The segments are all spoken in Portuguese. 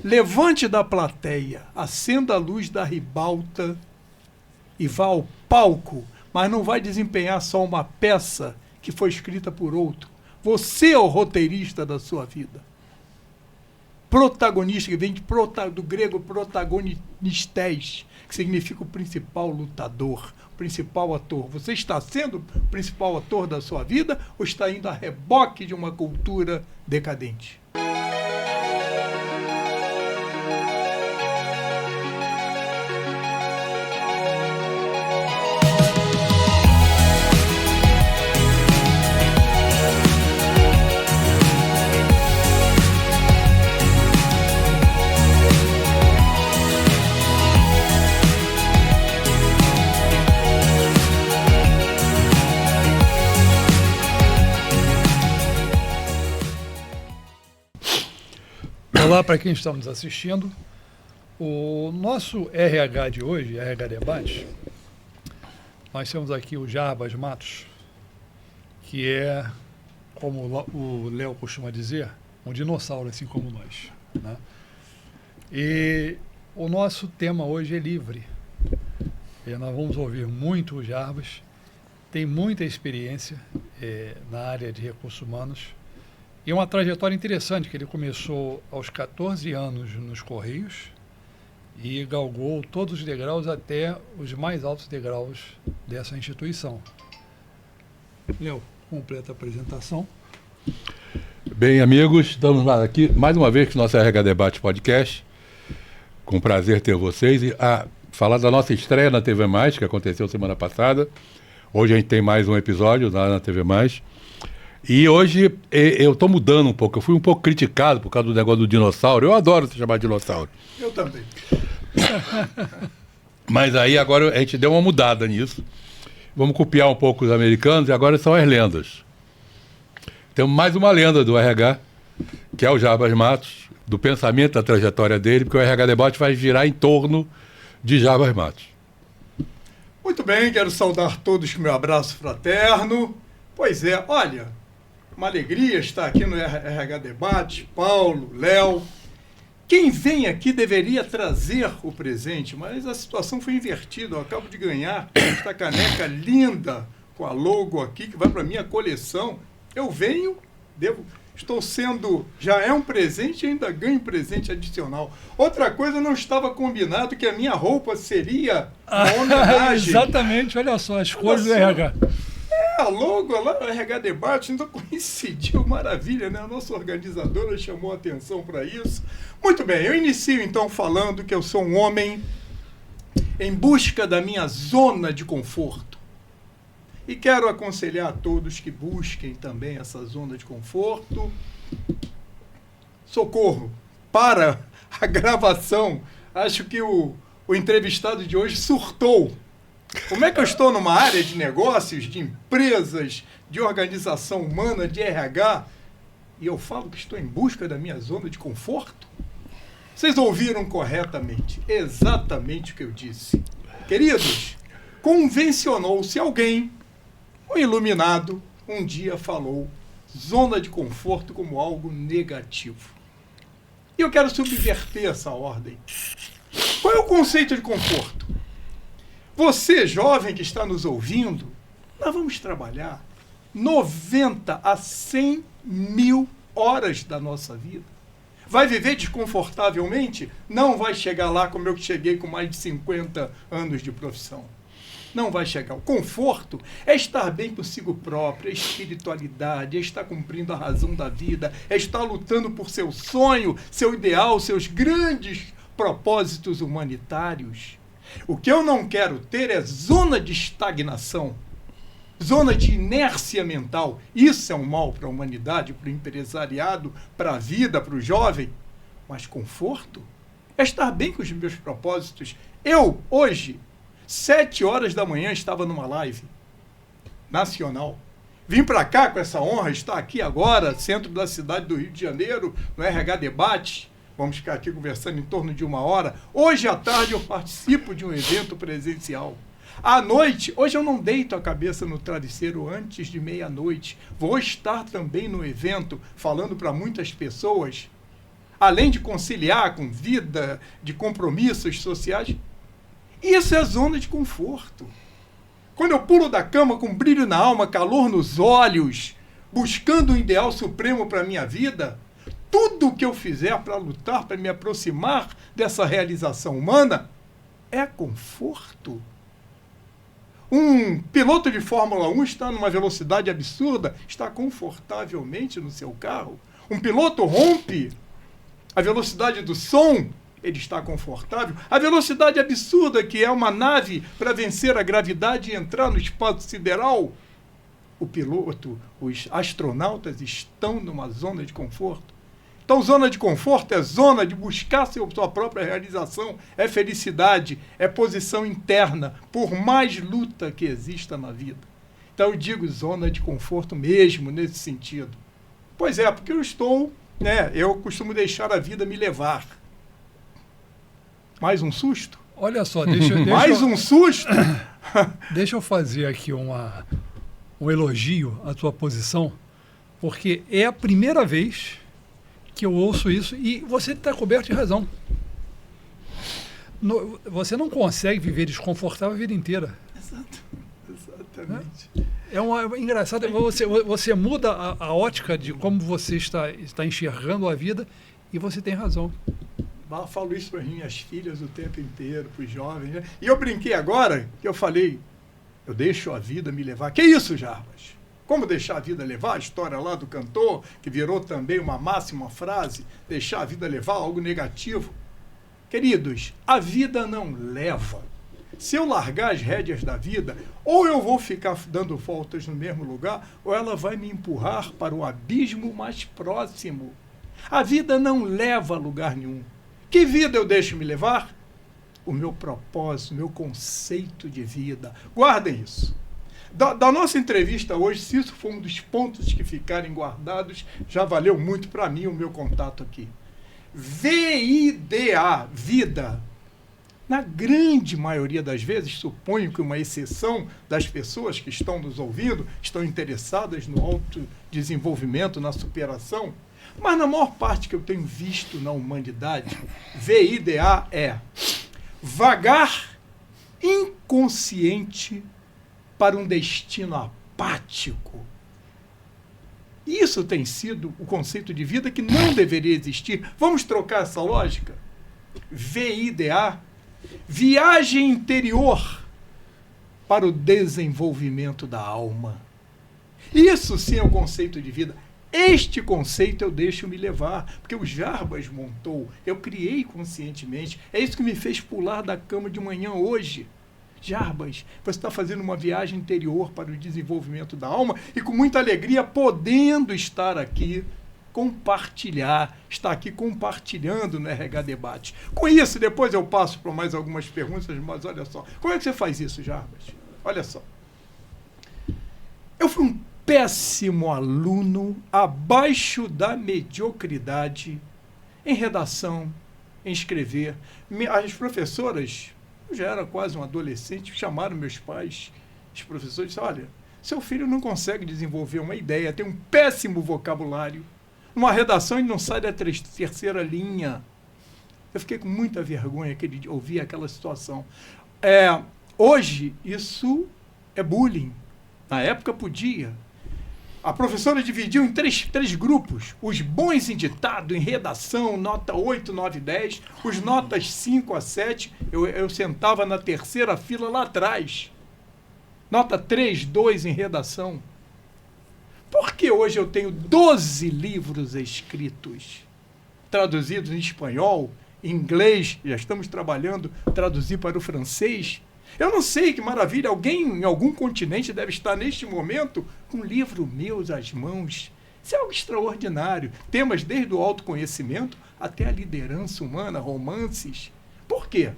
Levante da plateia, acenda a luz da ribalta e vá ao palco, mas não vai desempenhar só uma peça que foi escrita por outro. Você é o roteirista da sua vida. Protagonista, que vem do grego protagonistes, que significa o principal lutador, o principal ator. Você está sendo o principal ator da sua vida ou está indo a reboque de uma cultura decadente? Olá para quem está nos assistindo. O nosso RH de hoje, RH Debate, nós temos aqui o Jarbas Matos, que é, como o Léo costuma dizer, um dinossauro, assim como nós, né? E o nosso tema hoje é livre. E nós vamos ouvir muito o Jarbas, tem muita experiência na área de recursos humanos, e uma trajetória interessante, que ele começou aos 14 anos nos Correios e galgou todos os degraus até os mais altos degraus dessa instituição. Léo, completa a apresentação. Bem, amigos, estamos lá aqui mais uma vez com o nosso RH Debate Podcast. Com prazer ter vocês e falar da nossa estreia na TV Mais, que aconteceu semana passada. Hoje a gente tem mais um episódio lá na TV Mais. E hoje eu estou mudando um pouco. Eu fui um pouco criticado por causa do negócio do dinossauro. Eu adoro se chamar de dinossauro. Eu também. Mas aí agora a gente deu uma mudada nisso. Vamos copiar um pouco os americanos e agora são as lendas. Temos mais uma lenda do RH, que é o Jarbas Matos, do pensamento, da trajetória dele, porque o RH Debate vai girar em torno de Jarbas Matos. Muito bem, quero saudar todos com meu abraço fraterno. Pois é, olha, uma alegria estar aqui no RH Debate, Paulo, Léo. Quem vem aqui deveria trazer o presente, mas a situação foi invertida. Eu acabo de ganhar esta caneca linda com a logo aqui, que vai para a minha coleção. Eu venho, estou sendo, já é um presente e ainda ganho presente adicional. Outra coisa, não estava combinado que a minha roupa seria uma homenagem. Exatamente, olha só, as cores do RH. A logo lá no RH Debate ainda coincidiu, maravilha, né? A nossa organizadora chamou a atenção para isso. Muito bem, eu inicio então falando que eu sou um homem em busca da minha zona de conforto. E quero aconselhar a todos que busquem também essa zona de conforto. Socorro, para a gravação. Acho que o entrevistado de hoje surtou. Como é que eu estou numa área de negócios, de empresas, de organização humana, de RH, e eu falo que estou em busca da minha zona de conforto? Vocês ouviram corretamente, exatamente o que eu disse. Queridos, convencionou-se alguém, um iluminado, um dia falou zona de conforto como algo negativo. E eu quero subverter essa ordem. Qual é o conceito de conforto? Você, jovem que está nos ouvindo, nós vamos trabalhar 90 a 100 mil horas da nossa vida. Vai viver desconfortavelmente? Não vai chegar lá como eu cheguei com mais de 50 anos de profissão. Não vai chegar. O conforto é estar bem consigo próprio, é espiritualidade, é estar cumprindo a razão da vida, é estar lutando por seu sonho, seu ideal, seus grandes propósitos humanitários. O que eu não quero ter é zona de estagnação, zona de inércia mental. Isso é um mal para a humanidade, para o empresariado, para a vida, para o jovem. Mas conforto é estar bem com os meus propósitos. Eu, hoje, 7 horas da manhã, estava numa live nacional. Vim para cá com essa honra, estar aqui agora, centro da cidade do Rio de Janeiro, no RH Debate. Vamos ficar aqui conversando em torno de 1 hora. Hoje à tarde eu participo de um evento presencial. À noite, hoje eu não deito a cabeça no travesseiro antes de meia-noite. Vou estar também no evento, falando para muitas pessoas além de conciliar com vida, de compromissos sociais. Isso é zona de conforto. Quando eu pulo da cama com brilho na alma, calor nos olhos, buscando um ideal supremo para a minha vida, tudo o que eu fizer para lutar, para me aproximar dessa realização humana, é conforto. Um piloto de Fórmula 1 está numa velocidade absurda, está confortavelmente no seu carro. Um piloto rompe a velocidade do som, ele está confortável. A velocidade absurda que é uma nave para vencer a gravidade e entrar no espaço sideral, o piloto, os astronautas estão numa zona de conforto. Então, zona de conforto é zona de buscar sua própria realização, é felicidade, é posição interna, por mais luta que exista na vida. Então, eu digo zona de conforto mesmo, nesse sentido. Pois é, porque eu costumo deixar a vida me levar. Mais um susto? Olha só, Mais um susto? Deixa eu fazer aqui um elogio à tua posição, porque é a primeira vez que eu ouço isso e você está coberto de razão. Você não consegue viver desconfortável a vida inteira. Exatamente. É engraçado, você muda a ótica de como você está enxergando a vida e você tem razão. Eu falo isso para minhas filhas o tempo inteiro, para os jovens. Né? E eu brinquei agora, que eu falei, eu deixo a vida me levar. Que isso, Jarbas? Como deixar a vida levar? A história lá do cantor, que virou também uma máxima frase, deixar a vida levar, algo negativo. Queridos, a vida não leva. Se eu largar as rédeas da vida, ou eu vou ficar dando voltas no mesmo lugar, ou ela vai me empurrar para o abismo mais próximo. A vida não leva a lugar nenhum. Que vida eu deixo me levar? O meu propósito, o meu conceito de vida. Guardem isso. Da nossa entrevista hoje, se isso for um dos pontos que ficarem guardados, já valeu muito para mim o meu contato aqui. VIDA, vida. Na grande maioria das vezes, suponho que uma exceção das pessoas que estão nos ouvindo, estão interessadas no autodesenvolvimento, na superação, mas na maior parte que eu tenho visto na humanidade, VIDA é vagar inconsciente para um destino apático. Isso tem sido o conceito de vida que não deveria existir. Vamos trocar essa lógica? VIDA, viagem interior para o desenvolvimento da alma. Isso sim é o conceito de vida. Este conceito eu deixo me levar, porque o Jarbas montou, eu criei conscientemente. É isso que me fez pular da cama de manhã hoje. Jarbas, você está fazendo uma viagem interior para o desenvolvimento da alma e com muita alegria podendo estar aqui, estar aqui compartilhando no RH Debate. Com isso, depois eu passo para mais algumas perguntas, mas olha só, como é que você faz isso, Jarbas? Olha só. Eu fui um péssimo aluno, abaixo da mediocridade, em redação, em escrever. As professoras, eu já era quase um adolescente, chamaram meus pais, os professores, disseram, olha, seu filho não consegue desenvolver uma ideia, tem um péssimo vocabulário, numa redação ele não sai da terceira linha. Eu fiquei com muita vergonha de ouvir aquela situação. Hoje, isso é bullying. Na época podia. A professora dividiu em três grupos. Os bons em ditado, em redação, nota 8, 9, 10. Os notas 5 a 7, eu sentava na terceira fila lá atrás. Nota 3, 2 em redação. Por que hoje eu tenho 12 livros escritos, traduzidos em espanhol, em inglês, já estamos trabalhando, traduzir para o francês? Eu não sei, que maravilha, alguém em algum continente deve estar neste momento com um livro meu às mãos. Isso é algo extraordinário. Temas desde o autoconhecimento até a liderança humana, romances. Por quê?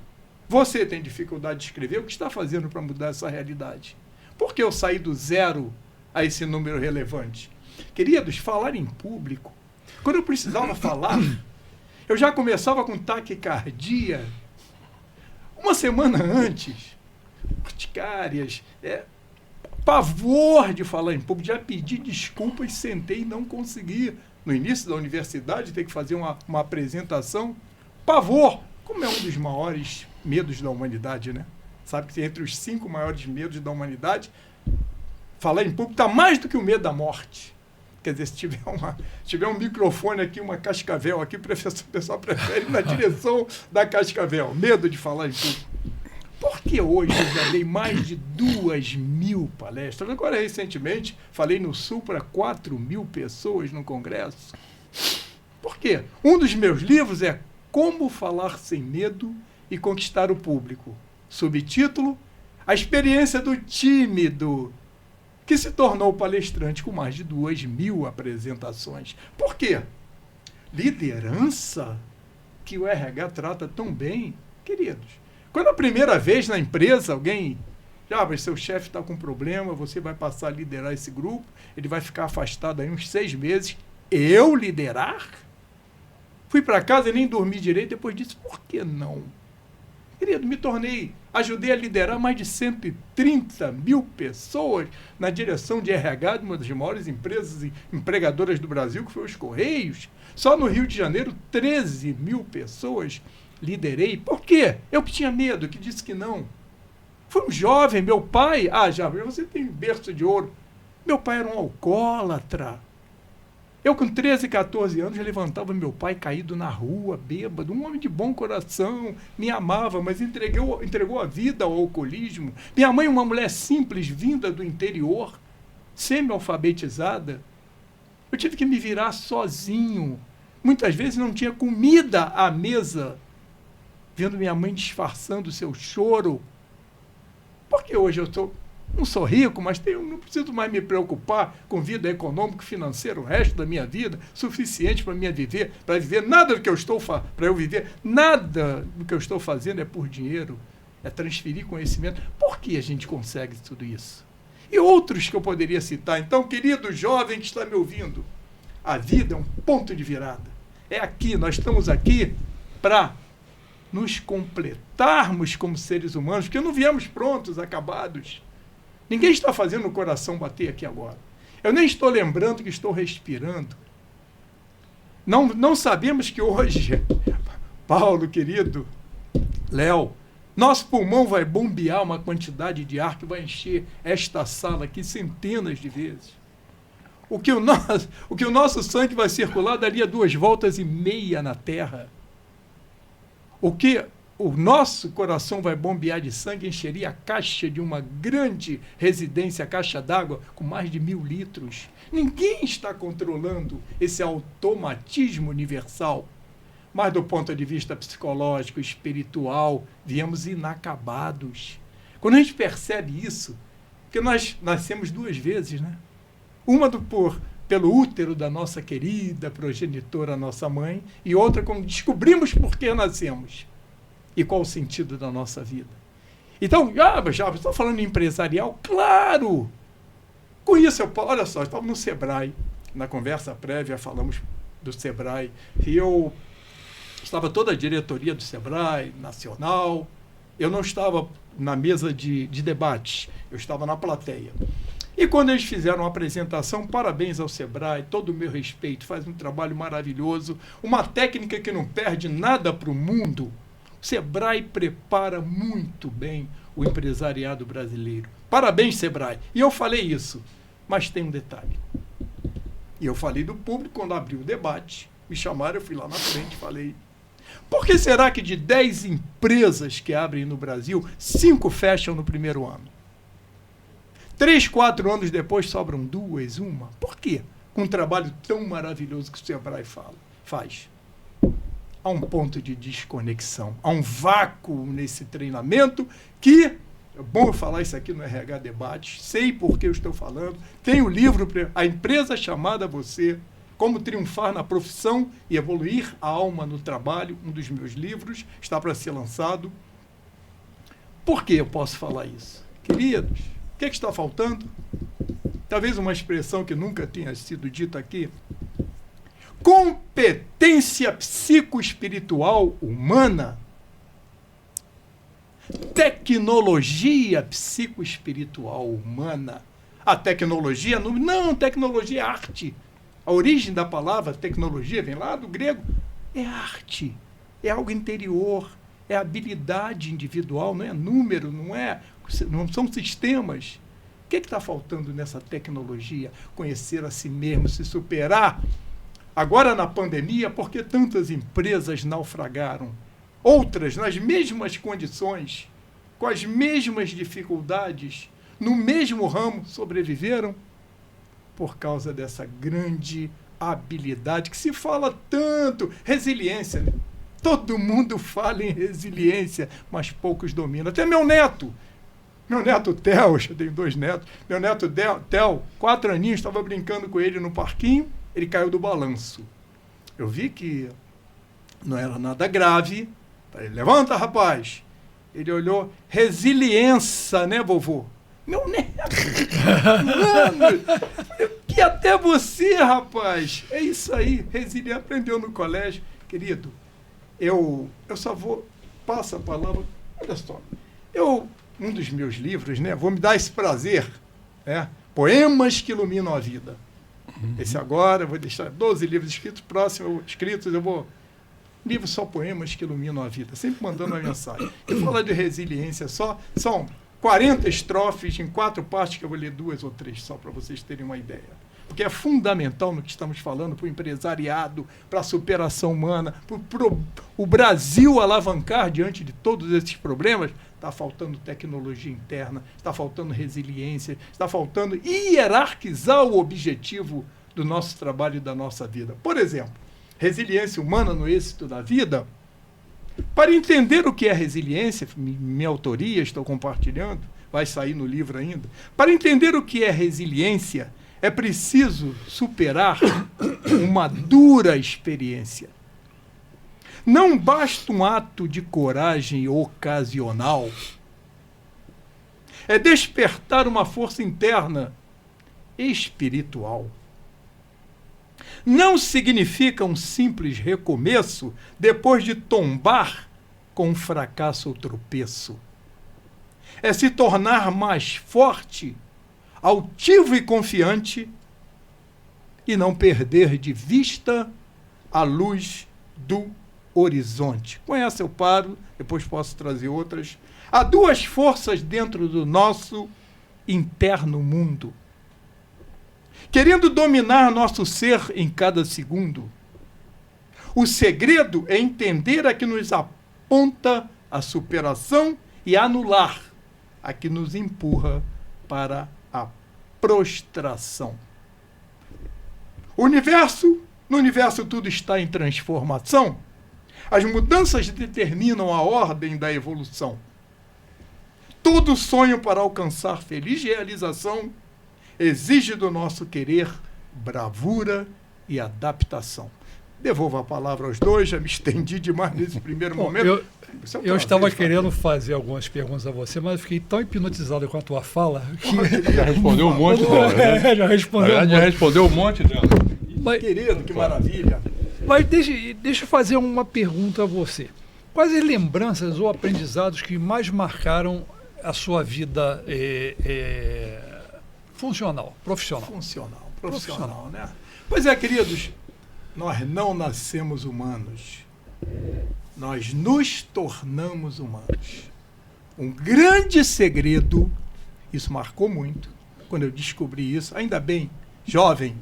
Você tem dificuldade de escrever, o que está fazendo para mudar essa realidade? Por que eu saí do zero a esse número relevante? Queridos, falar em público, quando eu precisava falar, eu já começava com taquicardia. Uma semana antes, urticárias, pavor de falar em público, já pedi desculpas, sentei e não consegui no início da universidade, ter que fazer uma apresentação. Pavor, como é um dos maiores medos da humanidade, né? Sabe que entre os 5 maiores medos da humanidade, falar em público está mais do que o medo da morte. Quer dizer, se tiver um microfone aqui, uma cascavel aqui, o pessoal prefere ir na direção da cascavel. Medo de falar em público. Por que hoje eu já dei mais de 2.000 palestras? Agora, recentemente, falei no Sul para 4.000 pessoas no Congresso. Por quê? Um dos meus livros é Como Falar Sem Medo e Conquistar o Público. Subtítulo, A Experiência do Tímido, que se tornou palestrante com mais de 2.000 apresentações. Por quê? Liderança que o RH trata tão bem, queridos. Quando a primeira vez na empresa alguém, mas seu chefe está com problema, você vai passar a liderar esse grupo, ele vai ficar afastado aí uns 6 meses. Eu liderar? Fui para casa e nem dormi direito, depois disse, por que não? Querido, ajudei a liderar mais de 130.000 pessoas na direção de RH de uma das maiores empresas empregadoras do Brasil, que foi os Correios. Só no Rio de Janeiro, 13.000 pessoas liderei. Por quê? Eu que tinha medo, que disse que não. Fui um jovem, meu pai... você tem berço de ouro. Meu pai era um alcoólatra. Eu, com 13, 14 anos, levantava meu pai caído na rua, bêbado, um homem de bom coração, me amava, mas entregou a vida ao alcoolismo. Minha mãe, uma mulher simples, vinda do interior, semi-alfabetizada. Eu tive que me virar sozinho. Muitas vezes não tinha comida à mesa, vendo minha mãe disfarçando o seu choro. Porque hoje não sou rico, mas não preciso mais me preocupar com vida econômica e financeira o resto da minha vida, suficiente para viver. Nada do que eu estou para eu viver, nada do que eu estou fazendo é por dinheiro, é transferir conhecimento. Por que a gente consegue tudo isso? E outros que eu poderia citar. Então, querido jovem que está me ouvindo, a vida é um ponto de virada. É aqui, nós estamos aqui para nos completarmos como seres humanos, porque não viemos prontos, acabados. Ninguém está fazendo o coração bater aqui agora. Eu nem estou lembrando que estou respirando. Não sabemos que hoje, Paulo, querido, Léo, nosso pulmão vai bombear uma quantidade de ar que vai encher esta sala aqui centenas de vezes. O que o nosso sangue vai circular daria 2,5 voltas na Terra. O que o nosso coração vai bombear de sangue encheria a caixa de uma grande residência, a caixa d'água, com mais de 1.000 litros. Ninguém está controlando esse automatismo universal. Mas do ponto de vista psicológico, espiritual, viemos inacabados. Quando a gente percebe isso, porque nós nascemos 2 vezes, né? Uma pelo útero da nossa querida progenitora, nossa mãe, e outra quando descobrimos por que nascemos e qual o sentido da nossa vida. Então, já estou falando em empresarial? Claro! Com isso, olha só, eu estava no Sebrae, na conversa prévia falamos do Sebrae, e eu estava toda a diretoria do Sebrae, nacional, eu não estava na mesa de debate, eu estava na plateia. E quando eles fizeram a apresentação, parabéns ao Sebrae, todo o meu respeito, faz um trabalho maravilhoso, uma técnica que não perde nada para o mundo. O Sebrae prepara muito bem o empresariado brasileiro. Parabéns, Sebrae. E eu falei isso, mas tem um detalhe. E eu falei do público quando abriu o debate, me chamaram, eu fui lá na frente e falei, por que será que de 10 empresas que abrem no Brasil, 5 fecham no primeiro ano? 3, 4 anos depois sobram 2, 1. Por quê? Com um trabalho tão maravilhoso que o Sebrae faz. Há um ponto de desconexão, há um vácuo nesse treinamento que, é bom eu falar isso aqui no RH Debate, sei por que eu estou falando, tem o livro, A Empresa Chamada Você, Como Triunfar na Profissão e Evoluir a Alma no Trabalho, um dos meus livros, está para ser lançado. Por que eu posso falar isso? Queridos, o que está faltando? Talvez uma expressão que nunca tenha sido dita aqui. Competência psicoespiritual humana. Tecnologia psicoespiritual humana. A tecnologia, não, tecnologia é arte. A origem da palavra tecnologia vem lá do grego. É arte, é algo interior, é habilidade individual, não é número, não são sistemas. O que está faltando nessa tecnologia? Conhecer a si mesmo, se superar. Agora na pandemia, por que tantas empresas naufragaram? Outras, nas mesmas condições, com as mesmas dificuldades, no mesmo ramo, sobreviveram? Por causa dessa grande habilidade que se fala tanto, resiliência, né? Todo mundo fala em resiliência, mas poucos dominam. Até meu neto Theo, eu tenho 2 netos, meu neto Theo, 4 aninhos, estava brincando com ele no parquinho, ele caiu do balanço. Eu vi que não era nada grave. Falei, levanta, rapaz. Ele olhou, resiliência, né, vovô? Meu neto! Mano! Que até você, rapaz! É isso aí, resiliência, aprendeu no colégio. Querido, eu só vou... Passa a palavra... Olha só, um dos meus livros, né, vou me dar esse prazer, né, Poemas que Iluminam a Vida. Esse agora, eu vou deixar 12 livros escritos, eu vou... Livro só poemas que iluminam a vida, sempre mandando uma mensagem. Eu falo de resiliência só, são 40 estrofes em 4 partes, que eu vou ler 2 ou 3 só para vocês terem uma ideia. Porque é fundamental no que estamos falando para o empresariado, para a superação humana, para o Brasil alavancar diante de todos esses problemas. Está faltando tecnologia interna, está faltando resiliência, está faltando hierarquizar o objetivo do nosso trabalho e da nossa vida. Por exemplo, resiliência humana no êxito da vida. Para entender o que é resiliência, minha autoria, estou compartilhando, vai sair no livro ainda. Para entender o que é resiliência, é preciso superar uma dura experiência. Não basta um ato de coragem ocasional. É despertar uma força interna espiritual. Não significa um simples recomeço depois de tombar com um fracasso ou tropeço. É se tornar mais forte, altivo e confiante e não perder de vista a luz do horizonte. Com essa eu paro, depois posso trazer outras. Há 2 forças dentro do nosso interno mundo, querendo dominar nosso ser em cada segundo. O segredo é entender a que nos aponta a superação e anular a que nos empurra para a prostração. No universo tudo está em transformação. As mudanças determinam a ordem da evolução. Todo sonho para alcançar feliz realização exige do nosso querer bravura e adaptação. Devolvo a palavra aos 2, já me estendi demais nesse primeiro momento. Eu estava querendo fazer algumas perguntas a você, mas eu fiquei tão hipnotizado com a tua fala que... Já respondeu um monte dela, né? Já respondeu um monte dela. Mas, querido, que maravilha. Mas deixa eu fazer uma pergunta a você. Quais as lembranças ou aprendizados que mais marcaram a sua vida profissional, né? Pois é, queridos, nós não nascemos humanos, nós nos tornamos humanos. Um grande segredo, isso marcou muito, quando eu descobri isso, ainda bem, jovem,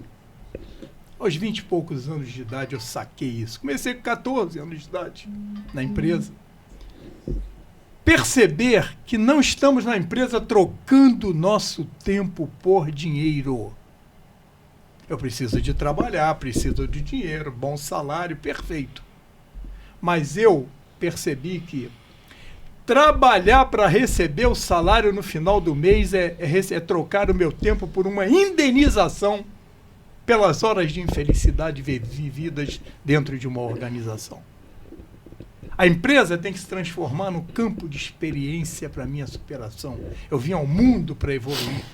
aos 20 e poucos anos de idade eu saquei isso. Comecei com 14 anos de idade na empresa. Perceber que não estamos na empresa trocando nosso tempo por dinheiro. Eu preciso de trabalhar, preciso de dinheiro, bom salário, perfeito. Mas eu percebi que trabalhar para receber o salário no final do mês é trocar o meu tempo por uma indenização pelas horas de infelicidade vividas dentro de uma organização. A empresa tem que se transformar no campo de experiência para a minha superação. Eu vim ao mundo para evoluir.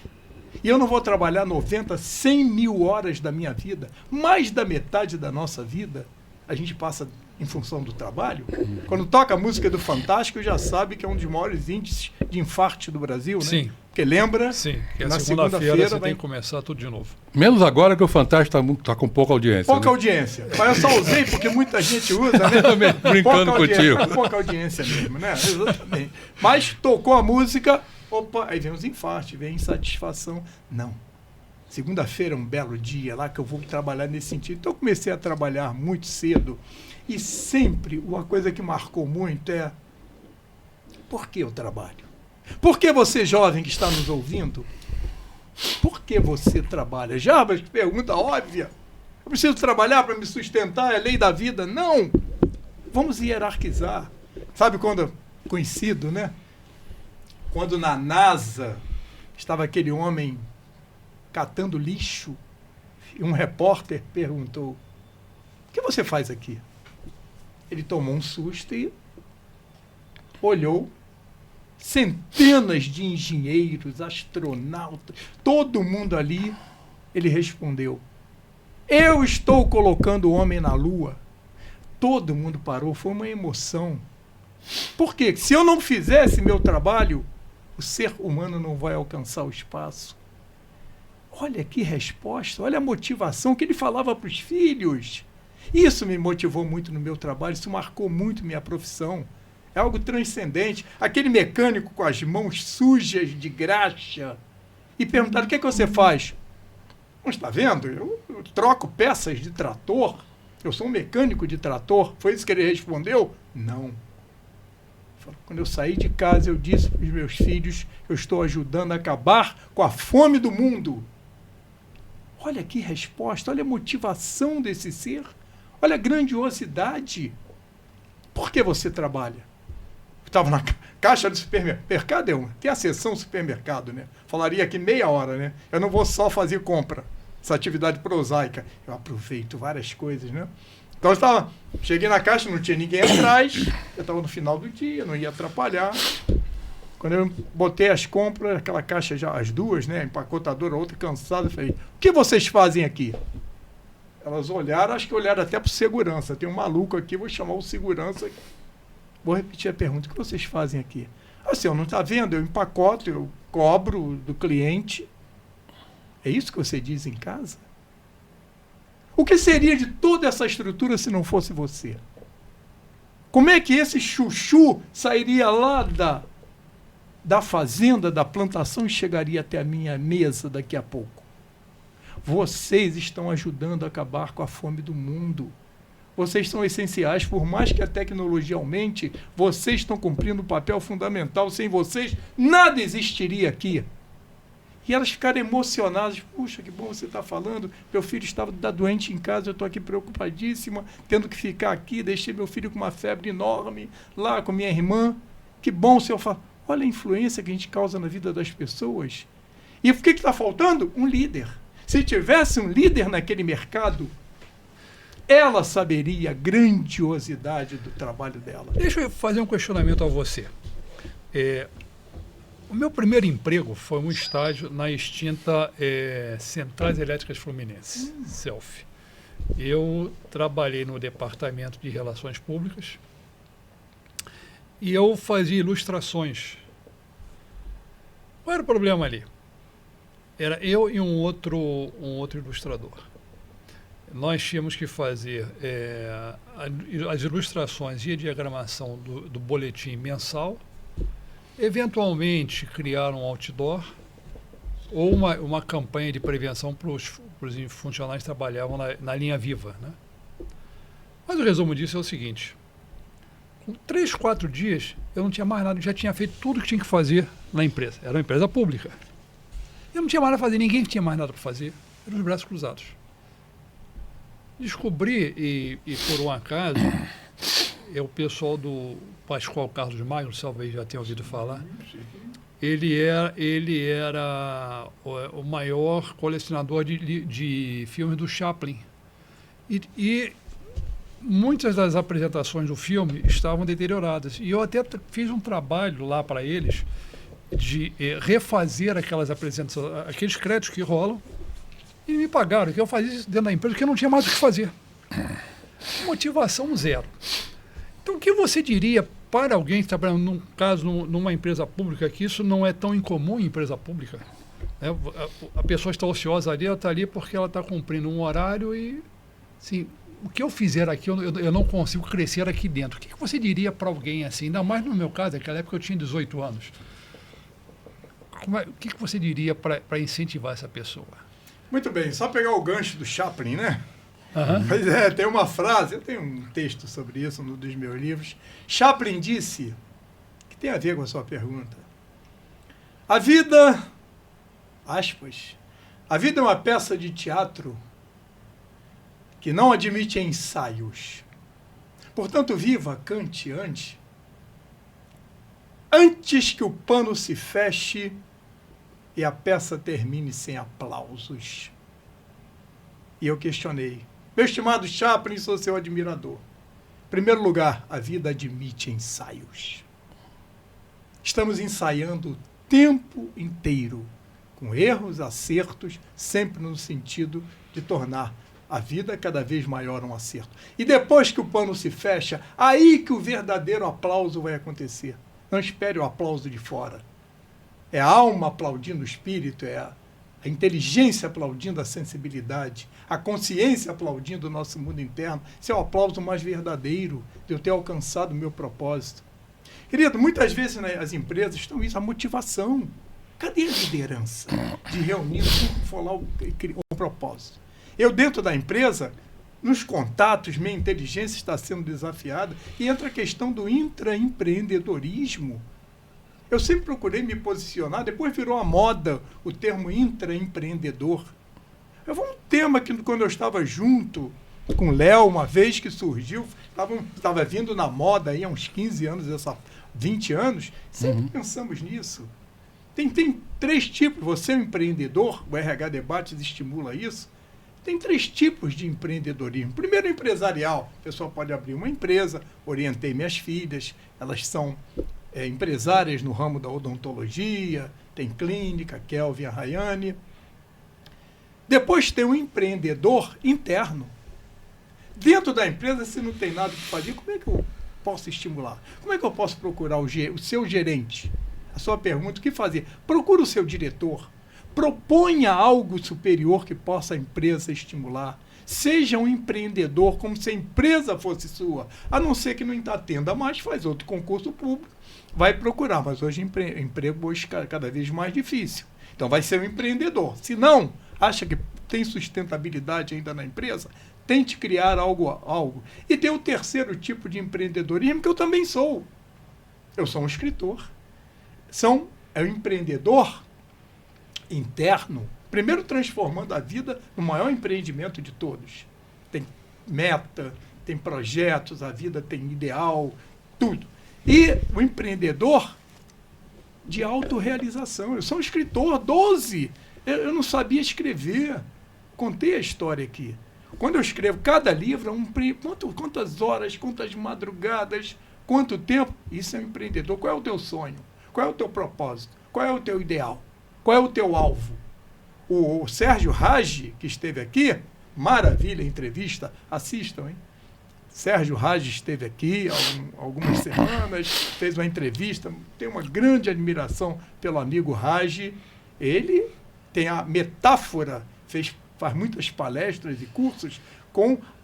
E eu não vou trabalhar 90, 100 mil horas da minha vida, mais da metade da nossa vida, a gente passa em função do trabalho. Quando toca a música do Fantástico, já sabe que é um dos maiores índices de infarto do Brasil, né? Sim. Porque lembra? Sim, que na a segunda-feira você vai... tem que começar tudo de novo. Menos agora que o Fantástico tá com pouca audiência. Pouca né? audiência. Mas eu só usei porque muita gente usa, né? Brincando contigo. Pouca audiência mesmo, né? Exatamente. Mas tocou a música, opa, aí vem os infartos, vem a insatisfação. Não. Segunda-feira é um belo dia lá que eu vou trabalhar nesse sentido. Então eu comecei a trabalhar muito cedo e sempre uma coisa que marcou muito é por que eu trabalho? Por que você, jovem que está nos ouvindo, por que você trabalha? Jarbas, pergunta óbvia. Eu preciso trabalhar para me sustentar, é a lei da vida. Não! Vamos hierarquizar. Sabe quando, conhecido, né? Quando na NASA estava aquele homem catando lixo e um repórter perguntou: o que você faz aqui? Ele tomou um susto e olhou. Centenas de engenheiros, astronautas, todo mundo ali. Ele respondeu: eu estou colocando o homem na Lua. Todo mundo parou, foi uma emoção. Por quê? Se eu não fizesse meu trabalho, o ser humano não vai alcançar o espaço. Olha que resposta, olha a motivação que ele falava para os filhos. Isso me motivou muito no meu trabalho, isso marcou muito minha profissão. É algo transcendente. Aquele mecânico com as mãos sujas de graxa e perguntaram: o que é que você faz? Não está vendo? Eu troco peças de trator. Eu sou um mecânico de trator. Foi isso que ele respondeu? Não. Quando eu saí de casa, eu disse para os meus filhos: eu estou ajudando a acabar com a fome do mundo. Olha que resposta, olha a motivação desse ser, olha a grandiosidade. Por que você trabalha? Estava na caixa do supermercado, tem a seção supermercado, né? Falaria aqui meia hora, né? Eu não vou só fazer compra, essa atividade prosaica. Eu aproveito várias coisas, né? Então cheguei na caixa, não tinha ninguém atrás, eu estava no final do dia, não ia atrapalhar. Quando eu botei as compras, aquela caixa já, as duas, né? Empacotadora, outra cansada, eu falei: o que vocês fazem aqui? Elas olharam, acho que olharam até para o segurança. Tem um maluco aqui, vou chamar o segurança. Vou repetir a pergunta: o que vocês fazem aqui? Ah, senhor, não está vendo? Eu empacoto, eu cobro do cliente. É isso que você diz em casa? O que seria de toda essa estrutura se não fosse você? Como é que esse chuchu sairia lá da fazenda, da plantação, e chegaria até a minha mesa daqui a pouco? Vocês estão ajudando a acabar com a fome do mundo. Vocês são essenciais, por mais que a tecnologia aumente, vocês estão cumprindo um papel fundamental. Sem vocês, nada existiria aqui. E elas ficaram emocionadas. Puxa, que bom você está falando. Meu filho estava doente em casa, eu estou aqui preocupadíssima, tendo que ficar aqui. Deixei meu filho com uma febre enorme lá com minha irmã. Que bom o senhor fala. Olha a influência que a gente causa na vida das pessoas. E o que está faltando? Um líder. Se tivesse um líder naquele mercado, ela saberia a grandiosidade do trabalho dela. Deixa eu fazer um questionamento a você. O meu primeiro emprego foi um estágio na extinta Centrais Elétricas Fluminenses, CELF. Eu trabalhei no departamento de Relações Públicas e eu fazia ilustrações. Qual era o problema ali? Era eu e um outro ilustrador. Nós tínhamos que fazer as ilustrações e a diagramação do boletim mensal, eventualmente criar um outdoor ou uma campanha de prevenção para os funcionários que trabalhavam na linha viva, né? Mas o resumo disso é o seguinte: com 3, 4 dias eu não tinha mais nada, eu já tinha feito tudo que tinha que fazer na empresa. Era uma empresa pública. Eu não tinha mais nada a fazer, ninguém tinha mais nada para fazer. Eram os braços cruzados. Descobri, e por um acaso, o pessoal do Pascoal Carlos Magno, talvez já tenha ouvido falar, ele era o maior colecionador de filmes do Chaplin. E muitas das apresentações do filme estavam deterioradas. E eu até fiz um trabalho lá para eles de refazer aquelas apresentações, aqueles créditos que rolam, e me pagaram, que eu fazia isso dentro da empresa, porque eu não tinha mais o que fazer. Motivação zero. Então, o que você diria para alguém que está trabalhando, num caso, numa empresa pública, que isso não é tão incomum em empresa pública. Né? A pessoa está ociosa ali, ela está ali porque ela está cumprindo um horário e, assim, o que eu fizer aqui, eu não consigo crescer aqui dentro. O que você diria para alguém assim? Ainda mais no meu caso, naquela época eu tinha 18 anos. O que você diria para incentivar essa pessoa? Muito bem, só pegar o gancho do Chaplin, né? Uhum. Mas tem uma frase, eu tenho um texto sobre isso num dos meus livros. Chaplin disse, que tem a ver com a sua pergunta, a vida, aspas, a vida é uma peça de teatro que não admite ensaios. Portanto, viva, cante, ande, antes que o pano se feche e a peça termine sem aplausos. E eu questionei, meu estimado Chaplin, sou seu admirador. Em primeiro lugar, a vida admite ensaios. Estamos ensaiando o tempo inteiro, com erros, acertos, sempre no sentido de tornar a vida cada vez maior um acerto. E depois que o pano se fecha, aí que o verdadeiro aplauso vai acontecer. Não espere o aplauso de fora. É a alma aplaudindo o espírito, é a inteligência aplaudindo a sensibilidade, a consciência aplaudindo o nosso mundo interno. Esse é o aplauso mais verdadeiro de eu ter alcançado o meu propósito. Querido, muitas vezes as empresas estão isso, a motivação. Cadê a liderança de reunir tudo for lá o propósito? Eu, dentro da empresa, nos contatos, minha inteligência está sendo desafiada e entra a questão do intraempreendedorismo. Eu sempre procurei me posicionar, depois virou a moda o termo intraempreendedor. É um tema que, quando eu estava junto com o Léo, uma vez que surgiu, estava vindo na moda aí há uns 15 anos, 20 anos, sempre pensamos nisso. Tem 3 tipos, você é um empreendedor, o RH Debates estimula isso. Tem 3 tipos de empreendedorismo. Primeiro, empresarial. A pessoa pode abrir uma empresa, orientei minhas filhas, elas são empresárias no ramo da odontologia, tem clínica, Kelvin, a Rayane. Depois tem um empreendedor interno. Dentro da empresa, se não tem nada que fazer, como é que eu posso estimular? Como é que eu posso procurar o seu gerente? A sua pergunta, o que fazer? Procura o seu diretor. Proponha algo superior que possa a empresa estimular. Seja um empreendedor como se a empresa fosse sua. A não ser que não atenda mais, faz outro concurso público, vai procurar. Mas hoje emprego hoje cada vez mais difícil. Então vai ser um empreendedor. Se não, acha que tem sustentabilidade ainda na empresa, tente criar algo. E tem o terceiro tipo de empreendedorismo que eu também sou. Eu sou um escritor. É um empreendedor interno, primeiro transformando a vida no maior empreendimento de todos. Tem meta, tem projetos, a vida tem ideal, tudo. E o empreendedor de autorrealização. Eu sou um escritor, 12. Eu não sabia escrever. Contei a história aqui. Quando eu escrevo cada livro, quantas horas, quantas madrugadas, quanto tempo, isso é um empreendedor. Qual é o teu sonho? Qual é o teu propósito? Qual é o teu ideal? Qual é o teu alvo? O Sérgio Raggi, que esteve aqui, maravilha, entrevista, assistam, hein? Sérgio Raggi esteve aqui há algumas semanas, fez uma entrevista, tenho uma grande admiração pelo amigo Raggi. Ele tem a metáfora, faz muitas palestras e cursos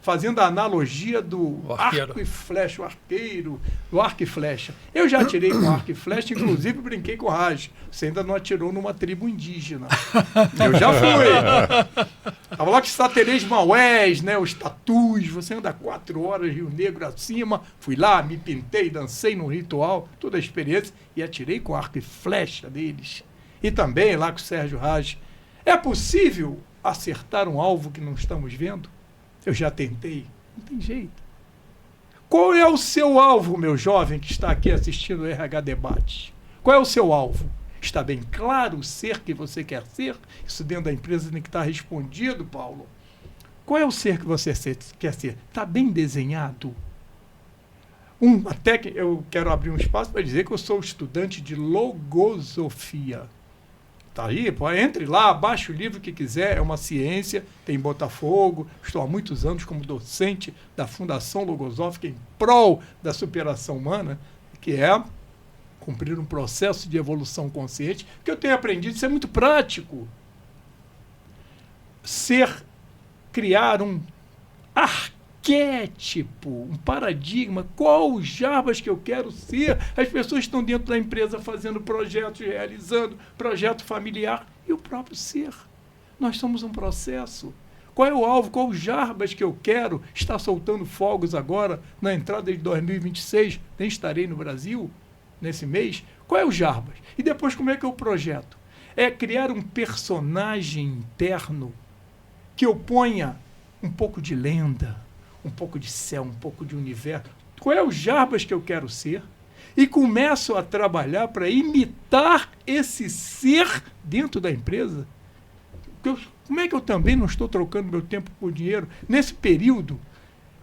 fazendo a analogia do arco e flecha, o arqueiro, do arco e flecha. Eu já atirei com arco e flecha, inclusive brinquei com o Raggi. Você ainda não atirou numa tribo indígena. Eu já fui. Estava lá com os Saterês Maués, né, os tatus, você anda 4 horas, Rio Negro acima. Fui lá, me pintei, dancei no ritual, toda a experiência, e atirei com arco e flecha deles. E também lá com o Sérgio Raggi. É possível acertar um alvo que não estamos vendo? Eu já tentei, não tem jeito. Qual é o seu alvo, meu jovem que está aqui assistindo o RH Debate? Qual é o seu alvo? Está bem claro o ser que você quer ser? Isso dentro da empresa tem que estar respondido, Paulo. Qual é o ser que você quer ser? Está bem desenhado? Até que eu quero abrir um espaço para dizer que eu sou estudante de logosofia. Tá aí, pô, entre lá, baixe o livro que quiser, é uma ciência, tem em Botafogo, estou há muitos anos como docente da Fundação Logosófica em prol da superação humana, que é cumprir um processo de evolução consciente, que eu tenho aprendido, isso é muito prático. Criar um arquétipo, um paradigma, qual os Jarbas que eu quero ser. As pessoas estão dentro da empresa fazendo projetos, realizando projeto familiar, e o próprio ser. Nós somos um processo. Qual é o alvo, qual os Jarbas que eu quero? Está soltando fogos agora, na entrada de 2026, nem estarei no Brasil nesse mês. Qual é o Jarbas? E depois como é que eu projeto? É criar um personagem interno que eu ponha um pouco de lenda, um pouco de céu, um pouco de universo. Qual é o Jarbas que eu quero ser? E começo a trabalhar para imitar esse ser dentro da empresa. Como é que eu também não estou trocando meu tempo por dinheiro? Nesse período,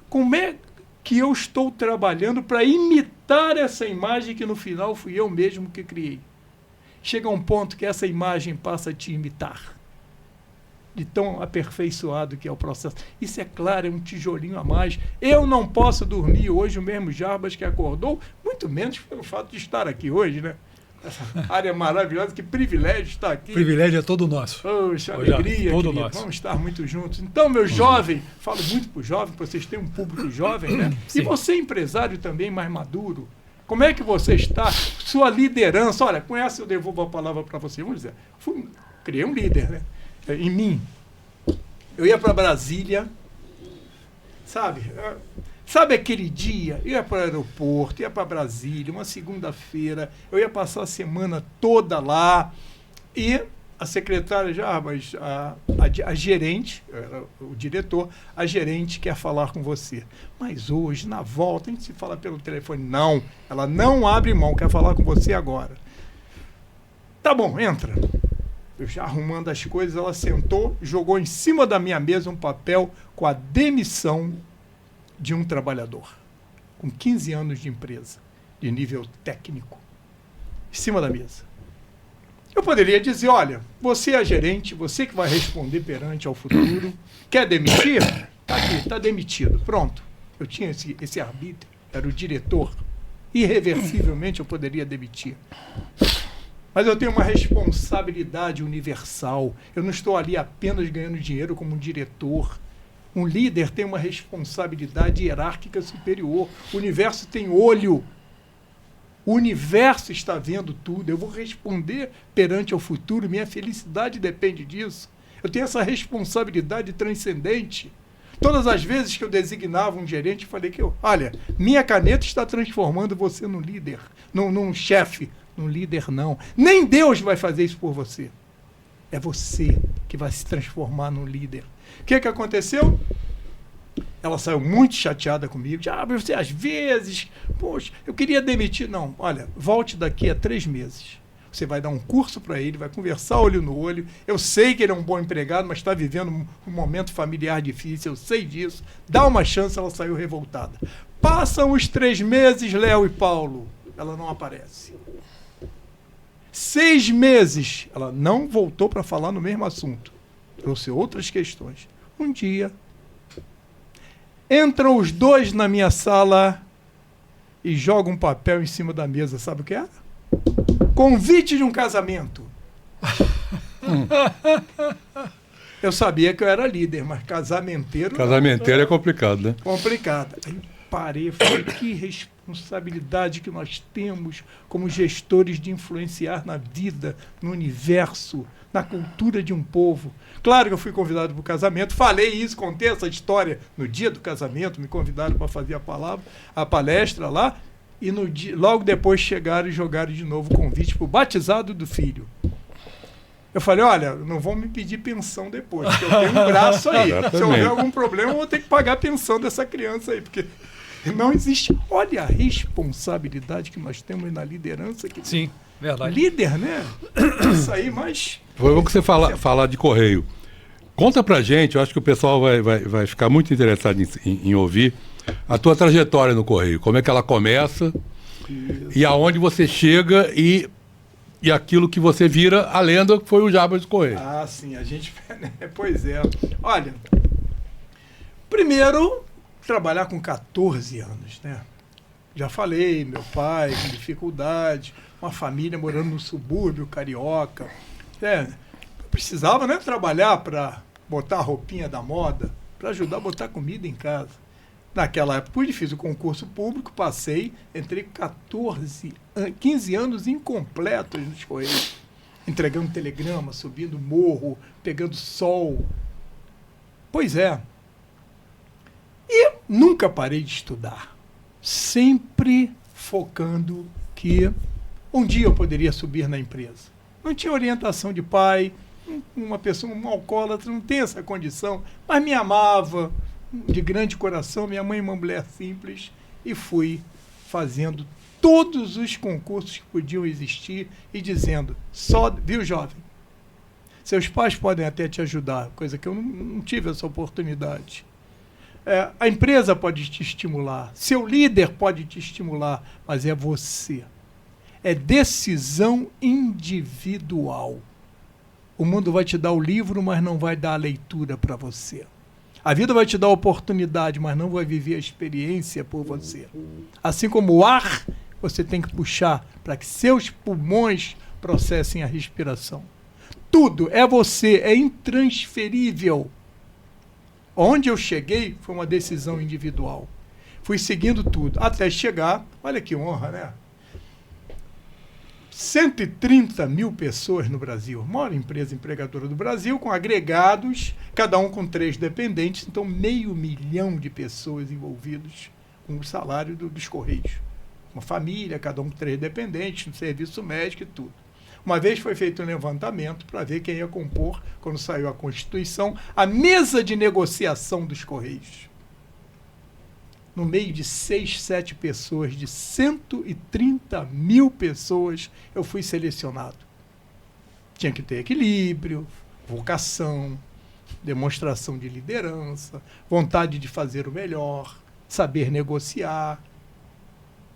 como é que eu estou trabalhando para imitar essa imagem que no final fui eu mesmo que criei? Chega um ponto que essa imagem passa a te imitar. De tão aperfeiçoado que é o processo. Isso, é claro, é um tijolinho a mais. Eu não posso dormir hoje o mesmo Jarbas que acordou, muito menos pelo fato de estar aqui hoje, né? Essa área maravilhosa, que privilégio estar aqui. O privilégio é todo nosso. Poxa, alegria, todo querido. nosso. Vamos estar muito juntos. Então, meu jovem, falo muito para o jovem, vocês têm um público jovem, né? Sim. E você, empresário também mais maduro, como é que você está? Sua liderança, olha, com essa eu devolvo a palavra para você. Vamos dizer, criei um líder, né? Em mim. Eu ia para Brasília, sabe? Sabe aquele dia? Eu ia para o aeroporto, ia para Brasília, uma segunda-feira, eu ia passar a semana toda lá, e a secretária Jarbas, a gerente, o diretor, a gerente quer falar com você. Mas hoje, na volta, a gente se fala pelo telefone. Não, ela não abre mão, quer falar com você agora. Tá bom, entra. Eu já arrumando as coisas, ela sentou, jogou em cima da minha mesa um papel com a demissão de um trabalhador, com 15 anos de empresa, de nível técnico, em cima da mesa. Eu poderia dizer, olha, você é a gerente, você que vai responder perante ao futuro, quer demitir? Está aqui, está demitido, pronto. Eu tinha esse arbítrio, era o diretor, irreversivelmente eu poderia demitir. Mas eu tenho uma responsabilidade universal. Eu não estou ali apenas ganhando dinheiro como um diretor. Um líder tem uma responsabilidade hierárquica superior. O universo tem olho. O universo está vendo tudo. Eu vou responder perante ao futuro. Minha felicidade depende disso. Eu tenho essa responsabilidade transcendente. Todas as vezes que eu designava um gerente, eu falei que, olha, minha caneta está transformando você num líder, num chefe. Um líder não. Nem Deus vai fazer isso por você. É você que vai se transformar num líder. O que aconteceu? Ela saiu muito chateada comigo. Você às vezes, poxa, eu queria demitir. Não, olha, volte daqui a 3 meses. Você vai dar um curso para ele, vai conversar olho no olho. Eu sei que ele é um bom empregado, mas está vivendo um momento familiar difícil, eu sei disso. Dá uma chance, ela saiu revoltada. Passam os 3 meses, Léo e Paulo. Ela não aparece. 6 meses, ela não voltou para falar no mesmo assunto. Trouxe outras questões. Um dia, entram os dois na minha sala e jogam um papel em cima da mesa. Sabe o que é? Convite de um casamento. Eu sabia que eu era líder, mas casamenteiro... Casamenteiro é complicado, né? Complicado. Aí parei, falei, que responsabilidade que nós temos como gestores de influenciar na vida, no universo, na cultura de um povo. Claro que eu fui convidado para o casamento, falei isso, contei essa história no dia do casamento, me convidaram para fazer a palestra lá, e logo depois chegaram e jogaram de novo o convite para o batizado do filho. Eu falei, olha, não vão me pedir pensão depois, porque eu tenho um braço aí. Se houver algum problema, eu vou ter que pagar a pensão dessa criança aí, porque não existe. Olha a responsabilidade que nós temos na liderança. Sim, verdade. Líder, né? Isso aí, mas... Foi bom que você falar de correio. Conta pra gente, eu acho que o pessoal vai ficar muito interessado em ouvir a tua trajetória no correio. Como é que ela começa e aonde você chega e aquilo que você vira a lenda que foi o Jarbas do Correio. Ah, sim, a gente... Pois é. Olha, primeiro, trabalhar com 14 anos, né? Já falei, meu pai com dificuldade, uma família morando no subúrbio carioca. Precisava, né, trabalhar para botar a roupinha da moda, para ajudar a botar comida em casa. Naquela época, eu fiz o concurso público, passei, entrei 15 anos incompletos nos Correios, entregando telegrama, subindo morro, pegando sol. Pois é. E nunca parei de estudar, sempre focando que um dia eu poderia subir na empresa. Não tinha orientação de pai, uma pessoa, um alcoólatra, não tem essa condição, mas me amava, de grande coração, minha mãe é uma mulher simples, e fui fazendo todos os concursos que podiam existir e dizendo, viu, jovem, seus pais podem até te ajudar, coisa que eu não tive essa oportunidade. A empresa pode te estimular, seu líder pode te estimular, mas é você. É decisão individual. O mundo vai te dar o livro, mas não vai dar a leitura para você. A vida vai te dar a oportunidade, mas não vai viver a experiência por você. Assim como o ar, você tem que puxar para que seus pulmões processem a respiração. Tudo é você, é intransferível. Onde eu cheguei foi uma decisão individual. Fui seguindo tudo, até chegar, olha que honra, né? 130 mil pessoas no Brasil, maior empresa empregadora do Brasil, com agregados, cada um com 3 dependentes, então 500 mil de pessoas envolvidas com o salário dos Correios. Uma família, cada um com 3 dependentes, no serviço médico e tudo. Uma vez foi feito um levantamento para ver quem ia compor, quando saiu a Constituição, a mesa de negociação dos Correios. No meio de 6, 7 pessoas, de 130 mil pessoas, eu fui selecionado. Tinha que ter equilíbrio, vocação, demonstração de liderança, vontade de fazer o melhor, saber negociar.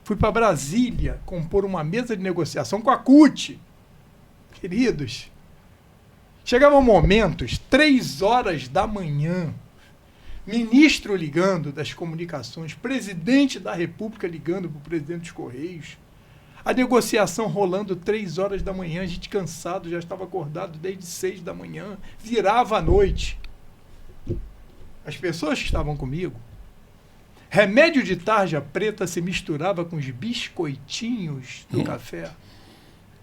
Fui para Brasília compor uma mesa de negociação com a CUT. Queridos, chegavam momentos, 3 horas da manhã, ministro ligando das comunicações, presidente da República ligando para o presidente dos Correios, a negociação rolando 3 horas da manhã, a gente cansado, já estava acordado desde 6 da manhã, virava a noite. As pessoas que estavam comigo, remédio de tarja preta se misturava com os biscoitinhos do café.